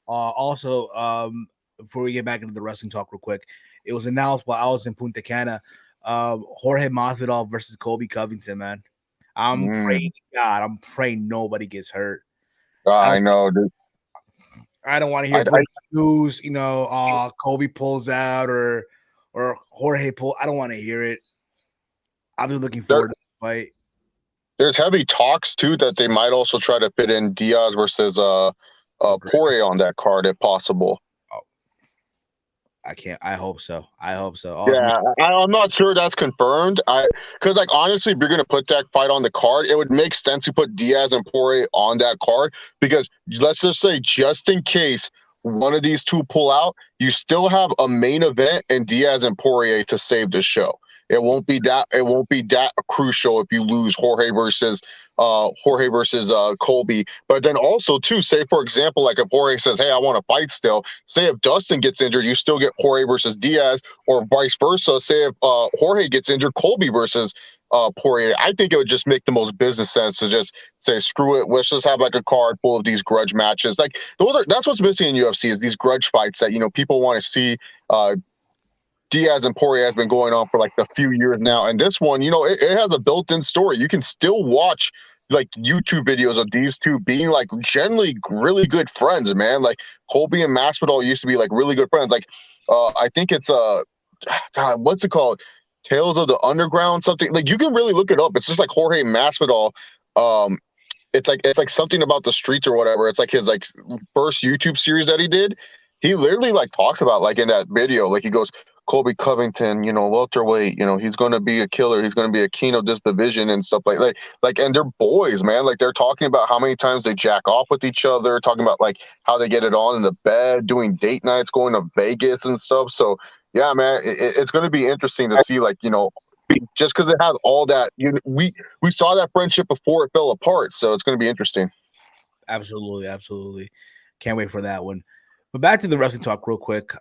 S1: Also, before we get back into the wrestling talk real quick, it was announced while I was in Punta Cana, Jorge Masvidal versus Colby Covington, man. I'm praying to God. I'm praying nobody gets hurt.
S4: I know, dude.
S1: I don't want to hear news, Colby pulls out or Jorge pull. I don't want to hear it. I'm just looking forward to the fight.
S4: There's heavy talks too that they might also try to fit in Diaz versus Poirier on that card if possible.
S1: I hope so.
S4: Yeah, I'm not sure that's confirmed. Because honestly, if you're gonna put that fight on the card, it would make sense to put Diaz and Poirier on that card, because let's just say, just in case one of these two pull out, you still have a main event in Diaz and Poirier to save the show. It won't be that crucial if you lose Jorge versus Colby. But then also too, say for example, like if Jorge says, "Hey, I want to fight still." Say if Dustin gets injured, you still get Jorge versus Diaz, or vice versa. Say if Jorge gets injured, Colby versus Poirier. I think it would just make the most business sense to just say, screw it, let's just have like a card full of these grudge matches. Like that's what's missing in UFC, is these grudge fights that people want to see. Diaz and Poirier has been going on for like a few years now, and this one, it has a built-in story. You can still watch like YouTube videos of these two being like generally really good friends, man. Like Colby and Masvidal used to be like really good friends. Like I think it's God, what's it called? Tales of the Underground, something. Like, you can really look it up. It's just like Jorge Masvidal. It's like something about the streets or whatever. It's like his like first YouTube series that he did. He literally like talks about, like, in that video, like he goes, Colby Covington, welterweight, he's going to be a killer. He's going to be a king of this division and stuff like, and they're boys, man. Like, they're talking about how many times they jack off with each other, talking about like how they get it on in the bed, doing date nights, going to Vegas and stuff. So yeah, man, it's going to be interesting to see, like, just because it has all that, we saw that friendship before it fell apart. So it's going to be interesting.
S1: Absolutely. Can't wait for that one. But back to the wrestling talk real quick.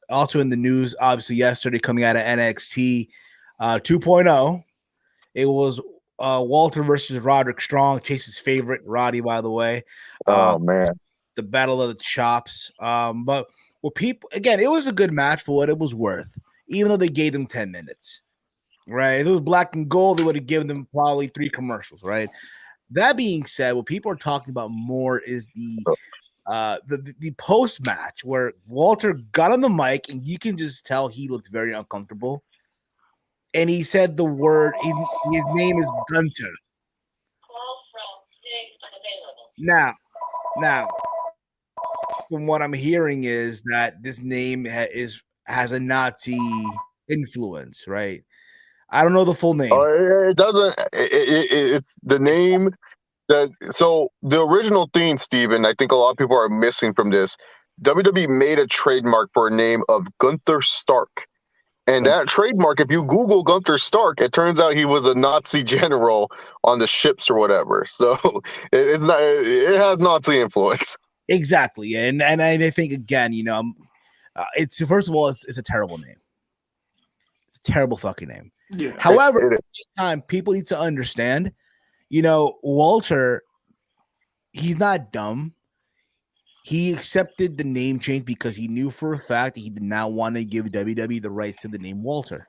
S1: Also in the news, obviously, yesterday coming out of NXT 2.0, it was Walter versus Roderick Strong, Chase's favorite, Roddy, by the way.
S4: Oh man.
S1: The Battle of the Chops. But well, people again, it was a good match for what it was worth, even though they gave them 10 minutes. Right? If it was black and gold, they would have given them probably 3 commercials, right? That being said, what people are talking about more is the post match where Walter got on the mic and you can just tell he looked very uncomfortable. And he said the word, his name is Gunther. Now, from what I'm hearing is that this name has a Nazi influence, right? I don't know the full name.
S4: It doesn't. It's the name that. So the original theme, Steven, I think a lot of people are missing from this. WWE made a trademark for a name of Gunther Stark. And that trademark, if you Google Gunther Stark, it turns out he was a Nazi general on the ships or whatever. So it's not. It has Nazi influence.
S1: Exactly, and I think again, it's first of all, it's a terrible name. It's a terrible fucking name.
S2: Yeah.
S1: However, at the same time, people need to understand, Walter, he's not dumb. He accepted the name change because he knew for a fact that he did not want to give WWE the rights to the name Walter.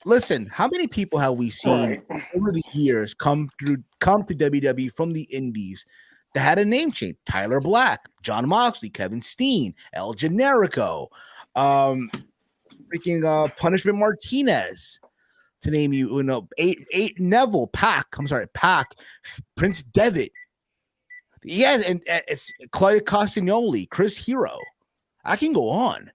S1: Listen, how many people have we seen over the years come to WWE from the indies that had a name change? Tyler Black, John Moxley, Kevin Steen, El Generico, Punishment Martinez, to name eight Neville, Pac, Prince Devitt. Yeah, and it's Claudia Castagnoli, Chris Hero. I can go on.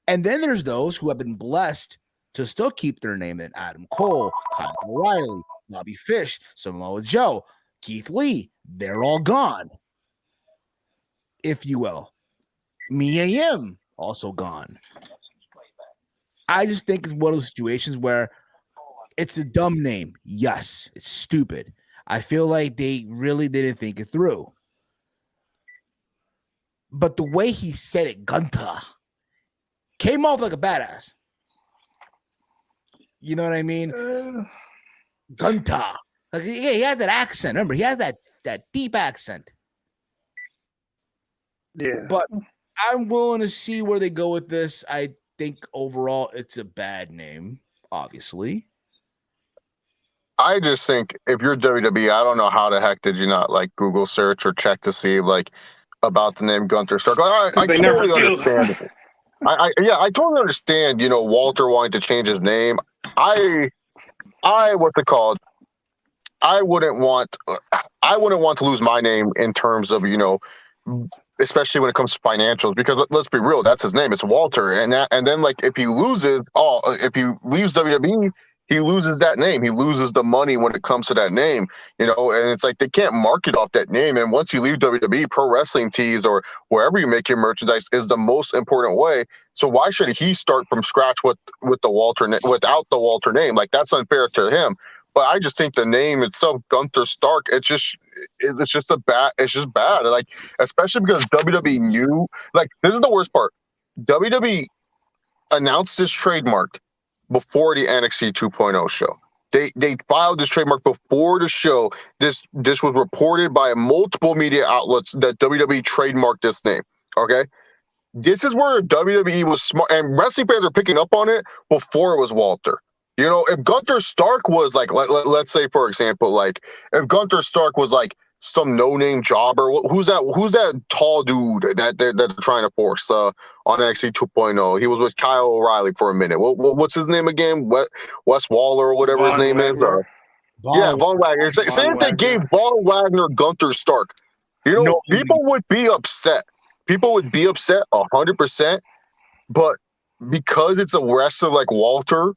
S1: And then there's those who have been blessed to still keep their name in: Adam Cole, Kyle O'Reilly, Bobby Fish, Samoa Joe, Keith Lee. They're all gone, if you will. Mia Yim also gone. I just think it's one of those situations where it's a dumb name. Yes, it's stupid. I feel like they really didn't think it through. But the way he said it, Gunther, came off like a badass. You know what I mean? Gunther. Like, yeah, he had that accent. Remember, he had that deep accent.
S2: Yeah.
S1: But I'm willing to see where they go with this. I think overall it's a bad name, obviously.
S4: I just think if you're WWE, I don't know how the heck did you not Google search or check to see about the name Gunther Stark. I totally understand. I totally understand. Walter wanting to change his name. I what's it called? I wouldn't want to lose my name in terms of especially when it comes to financials, because let's be real, that's his name. It's Walter, and then if he leaves WWE, he loses that name. He loses the money when it comes to that name, and it's they can't market off that name. And once you leave WWE, pro wrestling tees or wherever you make your merchandise is the most important way. So why should he start from scratch with the Walter without the Walter name? That's unfair to him. But I just think the name itself, Gunther Stark, it's just bad. Especially because WWE knew. This is the worst part. WWE announced this trademark before the NXT 2.0 show. They filed this trademark before the show. This was reported by multiple media outlets that WWE trademarked this name. Okay, this is where WWE was smart, and wrestling fans are picking up on it before it was Walter. If Gunther Stark was let's say for example, if Gunther Stark was some no-name jobber, who's that tall dude that they're trying to force on NXT 2.0? He was with Kyle O'Reilly for a minute. What's his name again? Wes Waller or whatever his name is. Von Wagner. Say if they gave Von Wagner Gunther Stark, people would be upset. People would be upset 100%. But because it's a wrestler like Walter,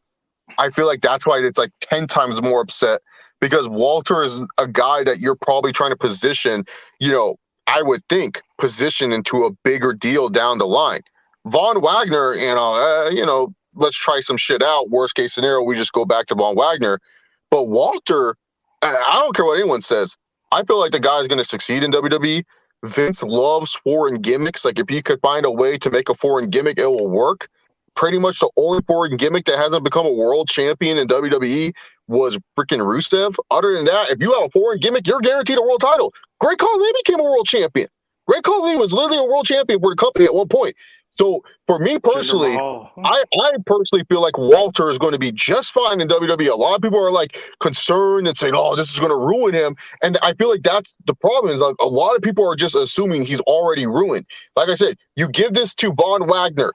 S4: I feel that's why it's 10 times more upset, because Walter is a guy that you're probably trying to position, I would think, position into a bigger deal down the line. Von Wagner, let's try some shit out. Worst case scenario, we just go back to Von Wagner. But Walter, I don't care what anyone says. I feel like the guy is going to succeed in WWE. Vince loves foreign gimmicks. If he could find a way to make a foreign gimmick, it will work. Pretty much the only foreign gimmick that hasn't become a world champion in WWE was freaking Rusev. Other than that, if you have a foreign gimmick, you're guaranteed a world title. Great Khali became a world champion. Great Khali was literally a world champion for the company at one point. So for me personally, I personally feel like Walter is going to be just fine in WWE. A lot of people are like concerned and saying, "Oh, this is going to ruin him." And I feel like that's the problem. Is like a lot of people are just assuming he's already ruined. Like I said, you give this to Von Wagner,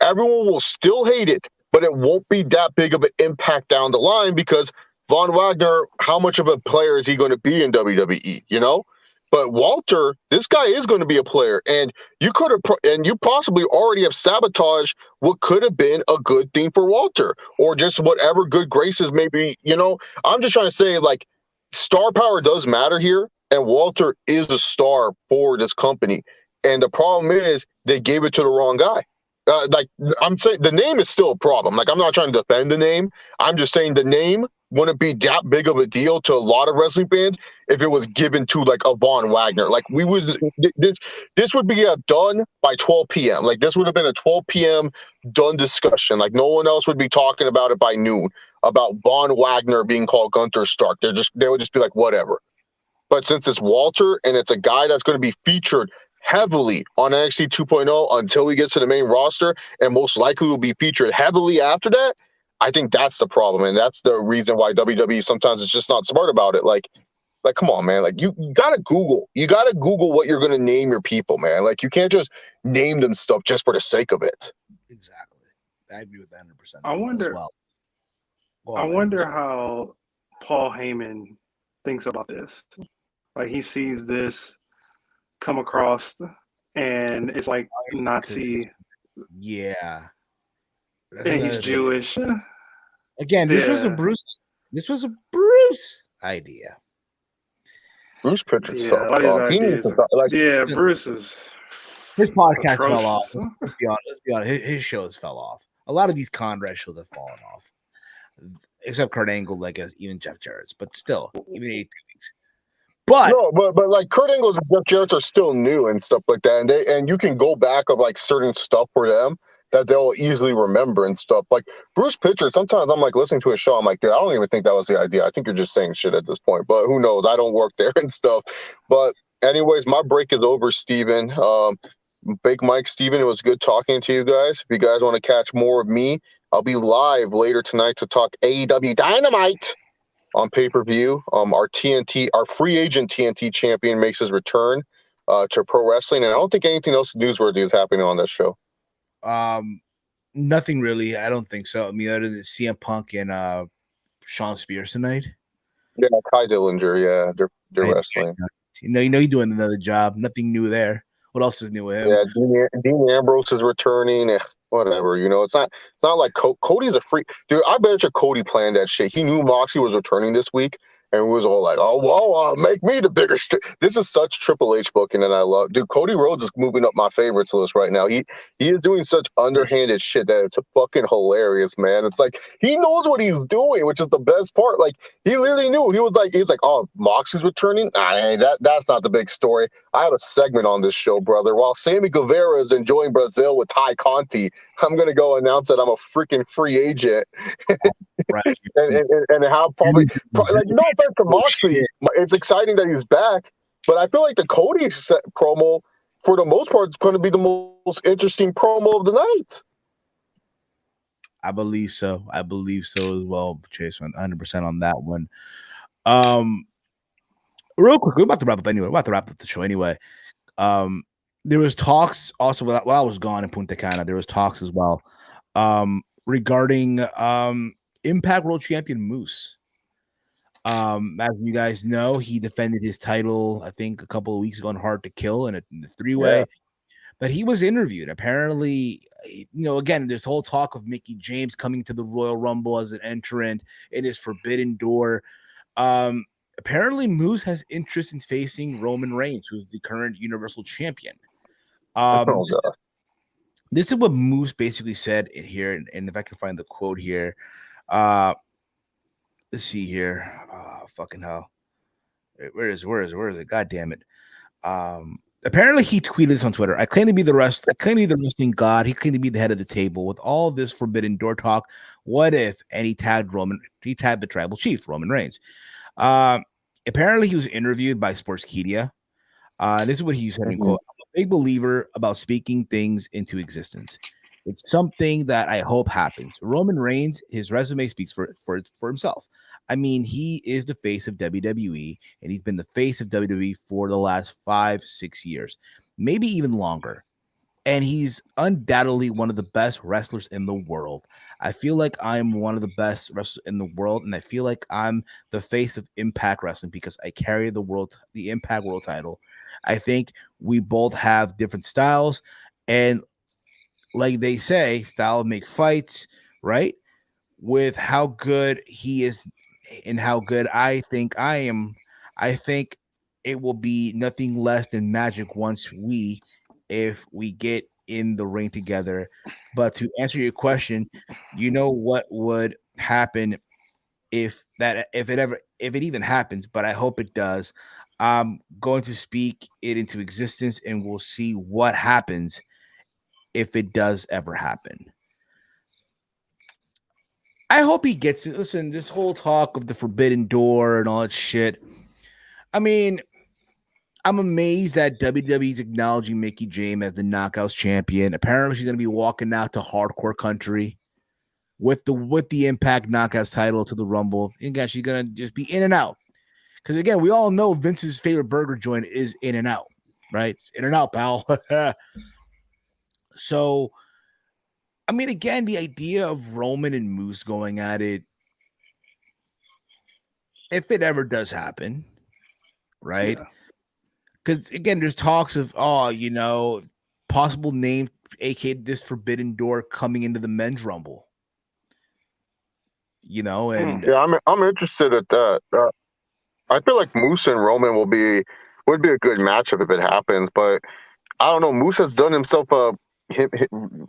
S4: everyone will still hate it, but it won't be that big of an impact down the line because Von Wagner, how much of a player is he going to be in WWE? You know. But Walter, this guy is going to be a player, and you could have, and you possibly already have sabotaged what could have been a good thing for Walter, or just whatever good graces maybe. You know, I'm just trying to say, like, star power does matter here, and Walter is a star for this company. And the problem is they gave it to the wrong guy. Like I'm saying, the name is still a problem. Like I'm not trying to defend the name. I'm just saying the name wouldn't be that big of a deal to a lot of wrestling fans if it was given to like a Von Wagner. Like we would, this would be done by 12 p.m. Like this would have been a 12 p.m. done discussion. Like no one else would be talking about it by noon about Von Wagner being called Gunther Stark. They would just be like whatever. But since it's Walter and it's a guy that's going to be featured heavily on NXT 2.0 until he gets to the main roster and most likely will be featured heavily after that, I think that's the problem, and that's the reason why WWE sometimes is just not smart about it. Like, come on, man. Like, you gotta Google. You gotta Google what you're gonna name your people, man. Like, you can't just name them stuff just for the sake of it.
S1: Exactly. I agree with that 100%.
S2: I wonder.
S1: As well.
S2: I wonder how Paul Heyman thinks about this. Like, he sees this come across, and it's like Nazi.
S1: Yeah.
S2: And he's Jewish.
S1: Again, this was a Bruce. This was a Bruce idea.
S4: Bruce Pritchard sucks.
S2: Bruce is.
S1: His podcast
S2: atrocious.
S1: fell off. Let's be honest. His shows fell off. A lot of these Conrad shows have fallen off, except Kurt Angle, like even Jeff Jarrett's. But still, even 83 weeks. But
S4: no, but like Kurt Angle's and Jeff Jarrett's are still new and stuff like that, and you can go back of like certain stuff for them that they'll easily remember and stuff. Like Bruce Pritchard, sometimes I'm like listening to a show, I'm like, dude, I don't even think that was the idea. I think you're just saying shit at this point, but who knows? I don't work there and stuff. But anyways, my break is over, Steven. Big Mike, Steven, it was good talking to you guys. If you guys want to catch more of me, I'll be live later tonight to talk AEW Dynamite on pay-per-view. Our free agent TNT champion makes his return to pro wrestling, and I don't think anything else newsworthy is happening on this show.
S1: Nothing really. I don't think so. I mean, other than CM Punk and Sean Spears tonight.
S4: Yeah, Kai Dillinger. Yeah, they're wrestling.
S1: You know, he's doing another job. Nothing new there. What else is new with him?
S4: Yeah, Dean Ambrose is returning. Whatever, you know, it's not like Cody's a freak, dude. I bet you Cody planned that shit. He knew Moxley was returning this week, and was all like, "Oh, well, make me the bigger." This is such Triple H booking, and I love, dude. Cody Rhodes is moving up my favorites list right now. He is doing such underhanded shit that it's fucking hilarious, man. It's like he knows what he's doing, which is the best part. Like he literally knew. He was like, "Oh, Moxley's returning." That's not the big story. I have a segment on this show, brother. While Sammy Guevara is enjoying Brazil with Ty Conti, I'm gonna go announce that I'm a freaking free agent.
S1: Right.
S4: and how probably like no offense to Moxley, it's exciting that he's back, but I feel like the Cody promo for the most part is going to be the most interesting promo of the night.
S1: I believe so as well, Chase. 100% on that one. Real quick, we're about to wrap up anyway. We're about to wrap up the show anyway. There was talks also while I was gone in Punta Cana. There was talks as well regarding Impact World Champion Moose. As you guys know, he defended his title, I think, a couple of weeks ago on Hard to Kill in a three-way. Yeah. But he was interviewed. Apparently, you know, again, this whole talk of Mickie James coming to the Royal Rumble as an entrant in his Forbidden Door. Apparently, Moose has interest in facing Roman Reigns, who's the current Universal Champion. This is what Moose basically said in here, and if I can find the quote here, let's see here. Fucking hell, where is it? God damn it! Apparently, he tweeted this on Twitter. I claim to be the wrestling god. He claimed to be the head of the table. With all this Forbidden Door talk, What if? And he tagged the tribal chief, Roman Reigns. Apparently he was interviewed by Sportskeeda. This is what he said in quote, "I'm a big believer about speaking things into existence. It's something that I hope happens. Roman Reigns, his resume speaks for himself. I mean, he is the face of WWE, and he's been the face of WWE for the last 5-6 years, maybe even longer. And he's undoubtedly one of the best wrestlers in the world. I feel like I'm one of the best wrestlers in the world, and I feel like I'm the face of Impact Wrestling because I carry the Impact World title. I think we both have different styles, and like they say, style make fights, right? With how good he is and how good I think I am, I think it will be nothing less than magic if we get in the ring together. But to answer your question, you know what would happen if it even happens, but I hope it does. I'm going to speak it into existence and we'll see what happens if it does ever happen. I hope he gets it. Listen, this whole talk of the forbidden door and all that shit. I mean, I'm amazed that WWE's acknowledging Mickie James as the Knockouts champion. Apparently, she's going to be walking out to hardcore country with the Impact Knockouts title to the Rumble. And again, she's going to just be in and out. Because again, we all know Vince's favorite burger joint is In and Out, right? It's In and Out, pal. So, I mean, again, the idea of Roman and Moose going at it, if it ever does happen, right? Because again, there's talks of possible name, aka this forbidden door coming into the men's rumble. And
S4: yeah, I'm interested at that. I feel like Moose and Roman would be a good matchup if it happens, but I don't know. Moose has done himself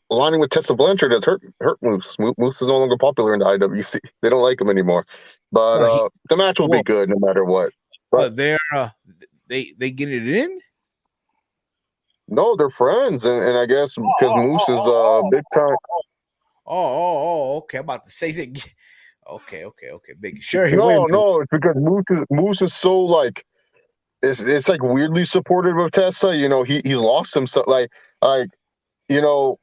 S4: aligning with Tessa Blanchard has hurt Moose. Moose is no longer popular in the IWC. They don't like him anymore. But the match will be good no matter what.
S1: But they're they get it in?
S4: No, they're friends, and I guess because Moose is big time.
S1: Okay. I'm about to say it. Okay. Big sure.
S4: No, it's because Moose is so like it's like weirdly supportive of Tessa. He's lost himself. Like they don't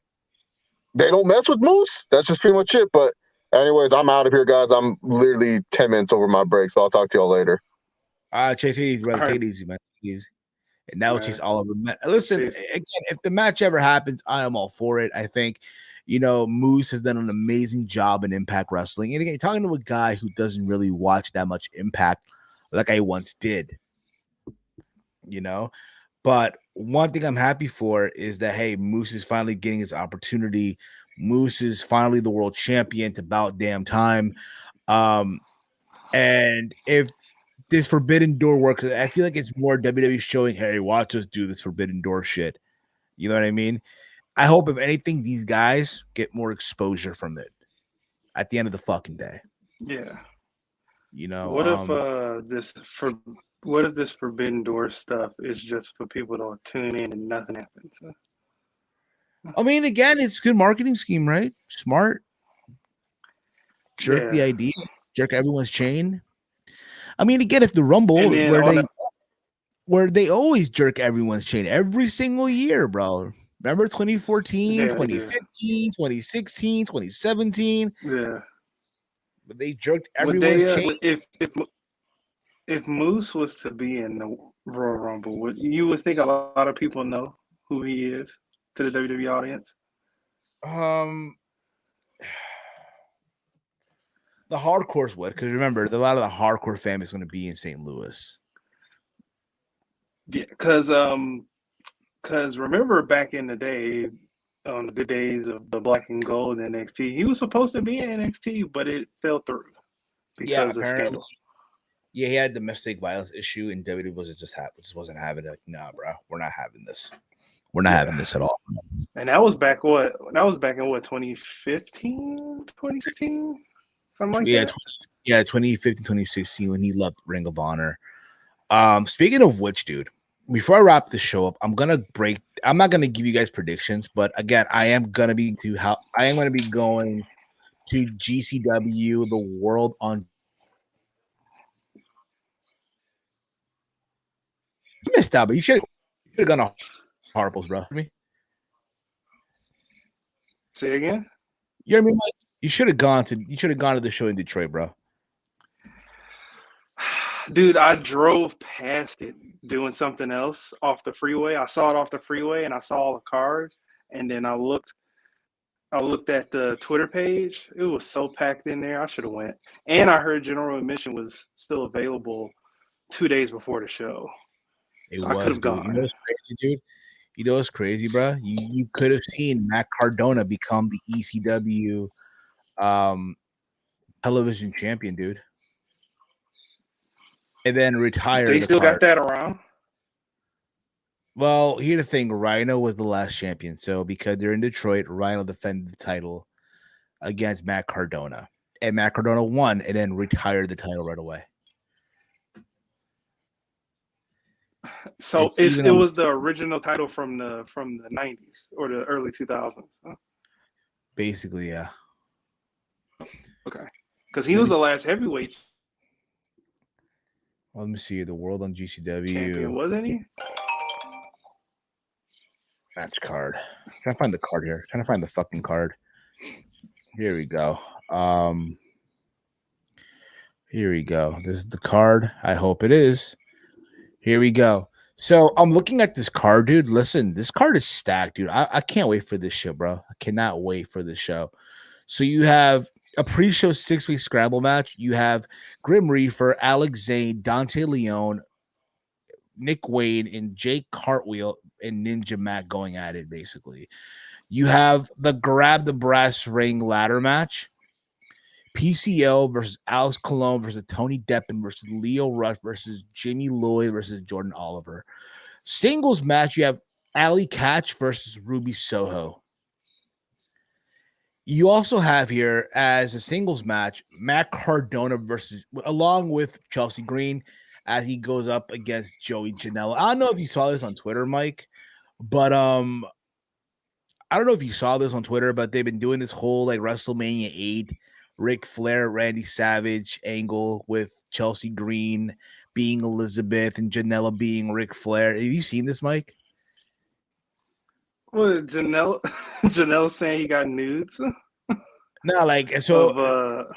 S4: mess with Moose. That's just pretty much it. But anyways, I'm out of here, guys. I'm literally 10 minutes over my break, so I'll talk to y'all later.
S1: Chase, take it easy, brother. Take it easy, man. Easy. And now Chase Oliver. Listen, again, if the match ever happens, I am all for it. I think, Moose has done an amazing job in Impact Wrestling. And again, you're talking to a guy who doesn't really watch that much Impact like I once did. But one thing I'm happy for is that, hey, Moose is finally getting his opportunity. Moose is finally the world champion. It's about damn time. And if this forbidden door works, I feel like it's more WWE showing, hey, watch us do this forbidden door shit. You know what I mean? I hope, if anything, these guys get more exposure from it at the end of the fucking day.
S2: Yeah.
S1: What
S2: if this forbidden door stuff is just for people to tune in and nothing happens?
S1: I mean, again, it's a good marketing scheme, right? Smart. Jerk the idea. Jerk everyone's chain. I mean, again, at the Rumble, where they always jerk everyone's chain every single year, bro. Remember 2014, 2015, 2016, 2017?
S2: Yeah.
S1: But they jerked everyone's chain.
S2: If Moose was to be in the Royal Rumble, you would think a lot of people know who he is to the WWE audience?
S1: The hardcores would, because remember, a lot of the hardcore fam is going to be in St. Louis.
S2: Yeah, because remember back in the day, on the good days of the Black and Gold NXT, he was supposed to be in NXT, but it fell through because of scandal.
S1: Yeah, he had a domestic violence issue, and WWE just wasn't having it. Like, nah, bro, we're not having this. We're not having this at all.
S2: And that was back in what, 2015, 2016? Something like that?
S1: 2015, 2016, when he left Ring of Honor. Speaking of which, dude, before I wrap the show up, I'm not gonna give you guys predictions, but again, I am gonna be going to GCW, the world on. You missed out, but you should have gone to Harples, bro. Me?
S2: Say again?
S1: You know what I mean? Like, you should have gone to the show in Detroit, bro.
S2: Dude, I drove past it doing something else off the freeway. I saw it off the freeway and I saw all the cars. And then I looked at the Twitter page. It was so packed in there. I should have went. And I heard general admission was still available 2 days before the show. So I could have gone.
S1: You know what's crazy, dude? You know what's crazy, bro? You could have seen Matt Cardona become the ECW television champion, dude. And then retire.
S2: They still got that around?
S1: Well, here's the thing. Rhino was the last champion. So because they're in Detroit, Rhino defended the title against Matt Cardona. And Matt Cardona won and then retired the title right away.
S2: So it was the original title from the 90s or the early 2000s. Huh?
S1: Basically, yeah.
S2: Okay. Because he was the last heavyweight.
S1: Well, let me see. The world on GCW.
S2: Champion, wasn't he?
S1: Match card. Trying to find the card here. Trying to find the fucking card. Here we go. Here we go. This is the card. I hope it is. Here we go. So I'm looking at this card, dude. Listen, this card is stacked, dude. I can't wait for this show, bro. I cannot wait for this show. So you have a pre-show 6-week scramble match. You have Grim Reaper, Alex Zayn, Dante Leone, Nick Wayne, and Jake Cartwheel and Ninja Mac going at it, basically. You have the grab the brass ring ladder match. PCO versus Alex Colon versus Tony Deppen versus Leo Rush versus Jimmy Lloyd versus Jordan Oliver. Singles match, you have Ali Catch versus Ruby Soho. You also have here as a singles match, Matt Cardona along with Chelsea Green as he goes up against Joey Janela. I don't know if you saw this on Twitter, Mike, but I don't know if you saw this on Twitter, but they've been doing this whole like WrestleMania 8 Ric Flair, Randy Savage angle with Chelsea Green being Elizabeth and Janela being Ric Flair. Have you seen this, Mike?
S2: Well, Janela saying he got nudes.
S1: No, like so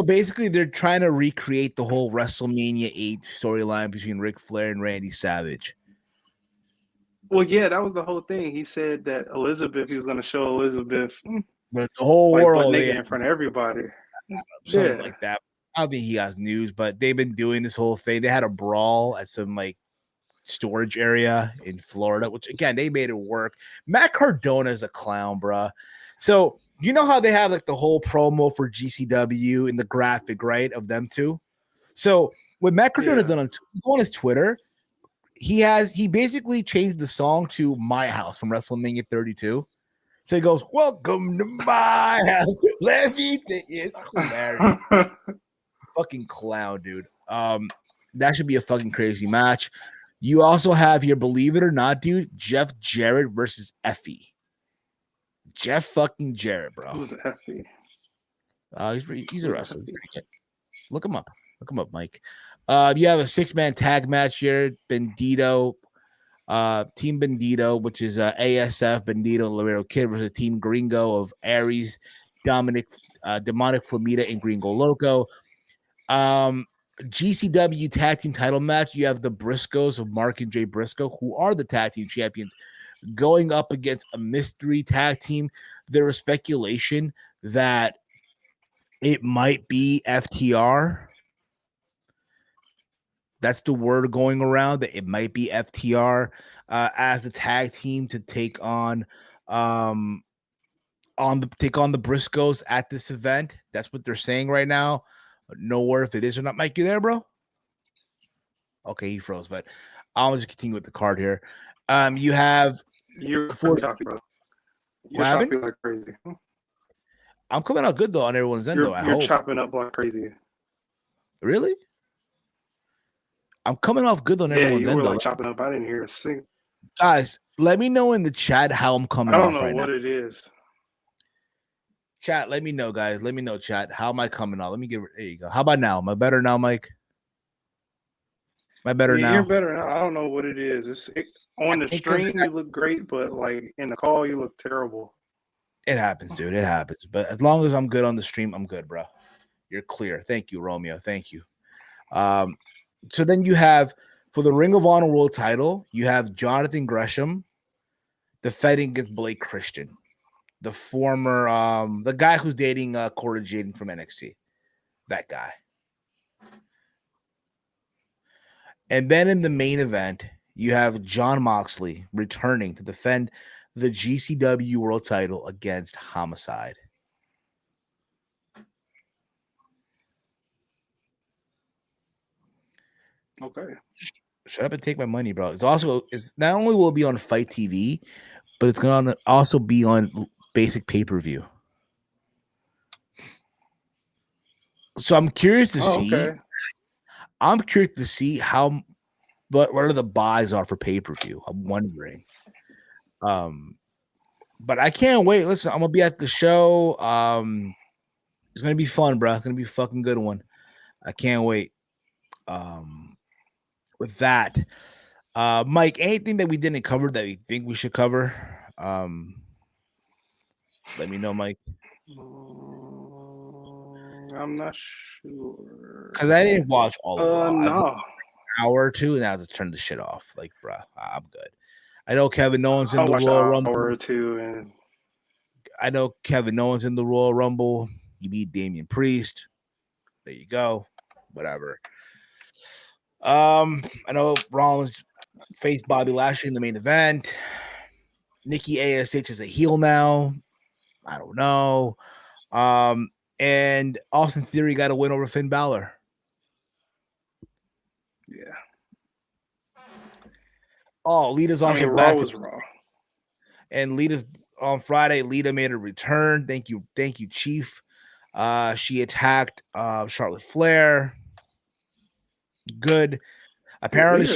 S1: basically they're trying to recreate the whole WrestleMania 8 storyline between Ric Flair and Randy Savage.
S2: Well, yeah, that was the whole thing. He said that he was going to show Elizabeth
S1: but the whole world
S2: naked in front of everybody.
S1: Something like that. I don't think he has news, but they've been doing this whole thing. They had a brawl at some like storage area in Florida, which again they made it work. Matt Cardona is a clown, bruh. So you know how they have like the whole promo for GCW in the graphic, right, of them two. So what Matt Cardona done on his Twitter, he basically changed the song to "My House" from WrestleMania 32. So he goes, "Welcome to my house. Let me think." It's hilarious. Fucking clown, dude. That should be a fucking crazy match. You also have here, believe it or not, dude, Jeff Jarrett versus Effie. Jeff fucking Jarrett, bro.
S2: Who's Effie?
S1: He's a wrestler. Look him up. Look him up, Mike. You have a 6-man tag match here. Bandito. Team Bandito, which is ASF, Bandito, and Laredo Kid versus Team Gringo of Aries, Demonic Flamita, and Gringo Loco. GCW tag team title match. You have the Briscoes of Mark and Jay Briscoe, who are the tag team champions, going up against a mystery tag team. There was speculation that it might be FTR. That's the word going around, that it might be FTR as the tag team to take on the Briscoes at this event. That's what they're saying right now. No word if it is or not. Mike, you there, bro? Okay, he froze, but I'll just continue with the card here. You have
S2: you're shopping, bro. You're shopping like crazy.
S1: I'm coming out good though on everyone's end, though.
S2: You're chopping up like crazy.
S1: Really? I'm coming off good on everyone's end, though.
S2: Like chopping up. I didn't hear a sing.
S1: Guys, let me know in the chat how I'm coming off right now.
S2: I don't know what it is.
S1: Chat, let me know, guys. Let me know, chat. How am I coming on? Let me give it. There you go. How about now? Am I better now, Mike? Am I better
S2: Yeah,
S1: now?
S2: you're better now. I don't know what it is. On the stream, you look great, but like in the call, you look terrible.
S1: It happens, dude. It happens. But as long as I'm good on the stream, I'm good, bro. You're clear. Thank you, Romeo. Thank you. So then you have for the Ring of Honor World Title, you have Jonathan Gresham defending against Blake Christian, the former, the guy who's dating Cora Jade from NXT. That guy. And then in the main event, you have Jon Moxley returning to defend the GCW World Title against Homicide.
S2: Okay.
S1: Shut up and take my money, bro. It's not only will it be on Fight TV, but it's gonna also be on basic pay-per-view. So I'm curious to see.
S2: Okay.
S1: I'm curious to see what are the buys are for pay-per-view. I'm wondering. But I can't wait. Listen, I'm gonna be at the show. It's gonna be fun, bro. It's gonna be a fucking good one. I can't wait. With that, Mike, anything that we didn't cover that you think we should cover? Let me know, Mike.
S2: I'm not sure.
S1: Because I didn't watch all of Raw.
S2: No.
S1: An hour or two, and I have to turn the shit off. Like, bro, I'm good. I know Kevin Owens in the Royal Rumble.
S2: Hour or two, and
S1: I know Kevin Owens in the Royal Rumble. He beat Damian Priest. There you go. Whatever. I know Rollins faced Bobby Lashley in the main event. Nikki ASH is a heel now. I don't know. And Austin Theory got a win over Finn Balor.
S2: Yeah.
S1: Oh, Lita's also
S2: Raw
S1: back.
S2: Was Raw.
S1: And Lita's on Friday. Lita made a return. Thank you, Chief. She attacked Charlotte Flair. Good. Apparently,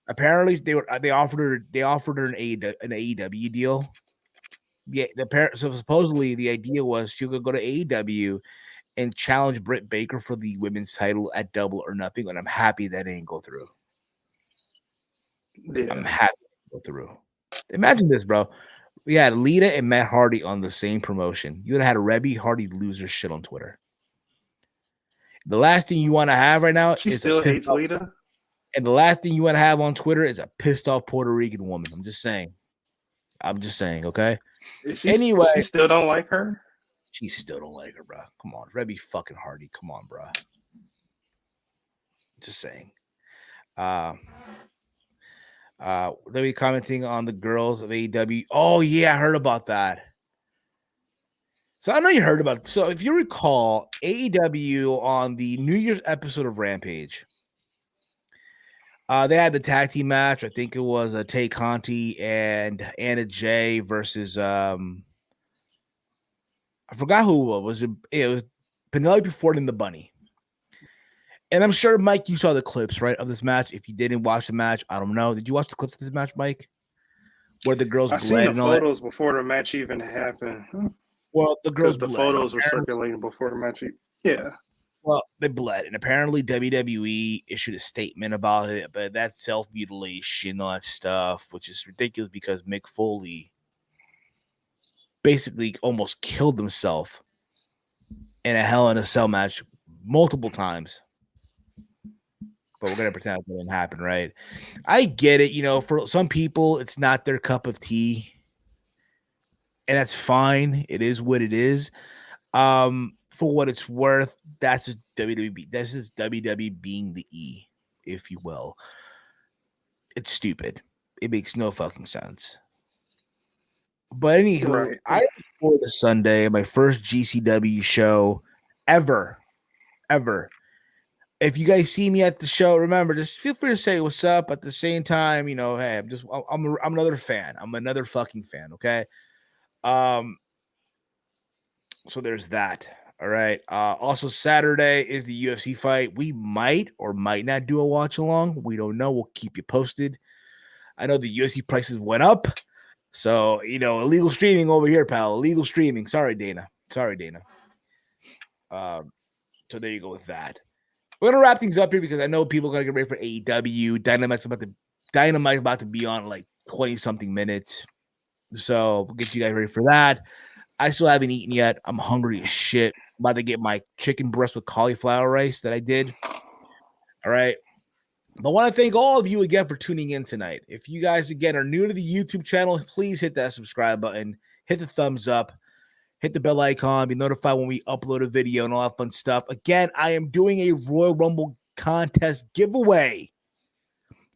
S1: apparently they offered her an AEW deal. Yeah, so supposedly the idea was she could go to AEW and challenge Britt Baker for the women's title at Double or Nothing, and I'm happy that didn't go through.
S2: Yeah.
S1: I'm happy to go through. Imagine this, bro. We had Lita and Matt Hardy on the same promotion. You would have had Rebby Hardy lose her shit on Twitter. The last thing you want to have right now
S2: she
S1: is
S2: still hates Lita.
S1: And the last thing you want to have on Twitter is a pissed off Puerto Rican woman. I'm just saying, okay?
S2: Anyway, she still don't like her?
S1: She still don't like her, bro. Come on. Rebby fucking Hardy. Come on, bro. Just saying. They'll be commenting on the girls of AEW. Oh, yeah, I heard about that. So I know you heard about it. So if you recall, AEW on the New Year's episode of Rampage, they had the tag team match. I think it was Tay Conti and Anna Jay versus I forgot who it was. It was Penelope Ford and the Bunny. And I'm sure, Mike, you saw the clips, right, of this match. If you didn't watch the match, I don't know. Did you watch the clips of this match, Mike? Where the girls bled?
S2: I seen the photos before the match even happened.
S1: Well, the girls
S2: bled. Photos were circulating before the match. Yeah.
S1: Well, they bled, and apparently WWE issued a statement about it, but that's self-mutilation, all that stuff, which is ridiculous because Mick Foley basically almost killed himself in a Hell in a Cell match multiple times. But we're going to pretend that didn't happen, right? I get it. You know, for some people, it's not their cup of tea. And that's fine. It is what it is. For what it's worth, that's just WWE. That's just WWE being the E, if you will. It's stupid. It makes no fucking sense. But anywho, right. I look forward to Sunday, my first GCW show ever. If you guys see me at the show, remember, just feel free to say what's up. At the same time, you know, hey, I'm another fan. I'm another fucking fan. Okay. So there's that. All right. Also Saturday is the UFC fight. We might or might not do a watch along. We don't know. We'll keep you posted. I know the UFC prices went up, So, illegal streaming over here, pal. Illegal streaming. Sorry, Dana. So there you go with that. We're gonna wrap things up here because I know people are gonna get ready for AEW. Dynamite's about to be on like 20-something minutes. So we'll get you guys ready for that. I still haven't eaten yet. I'm hungry as shit. I'm about to get my chicken breast with cauliflower rice that I did. All right. But I want to thank all of you again for tuning in tonight. If you guys, again, are new to the YouTube channel, please hit that subscribe button, hit the thumbs up, hit the bell icon, be notified when we upload a video and all that fun stuff. Again, I am doing a Royal Rumble contest giveaway.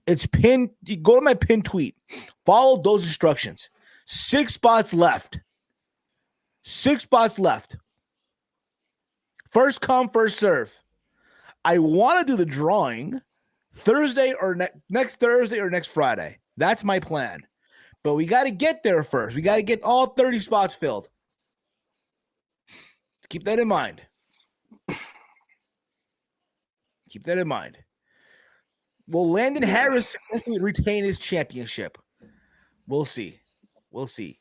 S1: It's pinned. You go to my pinned tweet. Follow those instructions. 6 spots left. 6 spots left. First come, first serve. I want to do the drawing Thursday or next Thursday or next Friday. That's my plan. But we got to get there first. We got to get all 30 spots filled. Keep that in mind. Keep that in mind. Will Landon Harris successfully retain his championship? We'll see. We'll see.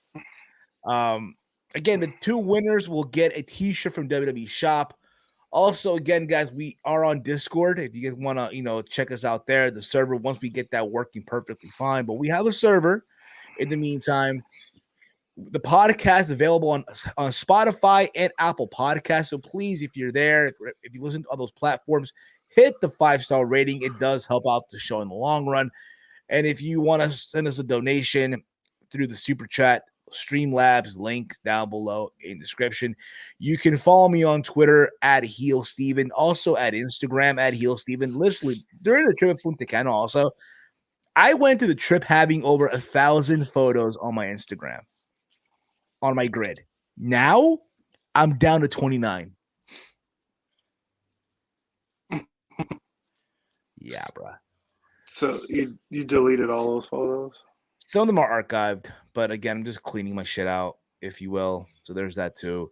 S1: Again, the 2 winners will get a t-shirt from WWE Shop. Also, again, guys, we are on Discord. If you guys want to, check us out there, the server, once we get that working perfectly fine. But we have a server. In the meantime, the podcast is available on Spotify and Apple Podcasts. So please, if you're there, if you listen to all those platforms, hit the 5-star rating. It does help out the show in the long run. And if you want to send us a donation through the Super Chat, Streamlabs link down below in the description. You can follow me on Twitter at HeelSteven, also at Instagram at HeelSteven. Literally, during the trip at Punta Cana also, I went to the trip having over 1,000 photos on my Instagram, on my grid. Now, I'm down to 29. Yeah, bro.
S2: So you deleted all those photos?
S1: Some of them are archived, but again, I'm just cleaning my shit out, if you will. So there's that too.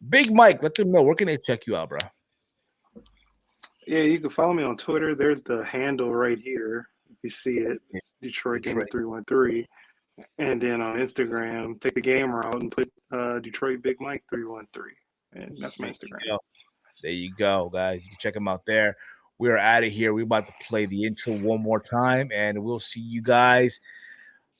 S1: Big Mike, let them know. Where can they check you out, bro?
S2: Yeah, you can follow me on Twitter. There's the handle right here. If you see it, it's Detroit Gamer 313. And then on Instagram, take the game route and put Detroit Big Mike 313. And that's my Instagram.
S1: There you go, guys. You can check them out there. We're out of here. We're about to play the intro one more time, and we'll see you guys.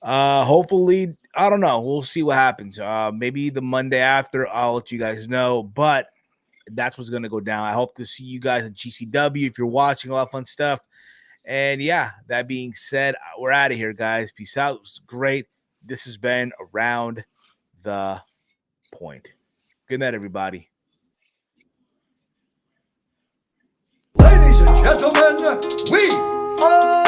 S1: Hopefully, I don't know. We'll see what happens. Maybe the Monday after, I'll let you guys know. But that's what's going to go down. I hope to see you guys at GCW if you're watching, all that fun stuff. And yeah, that being said, we're out of here, guys. Peace out. It was great. This has been Around the Point. Good night, everybody.
S5: Ladies and gentlemen, we are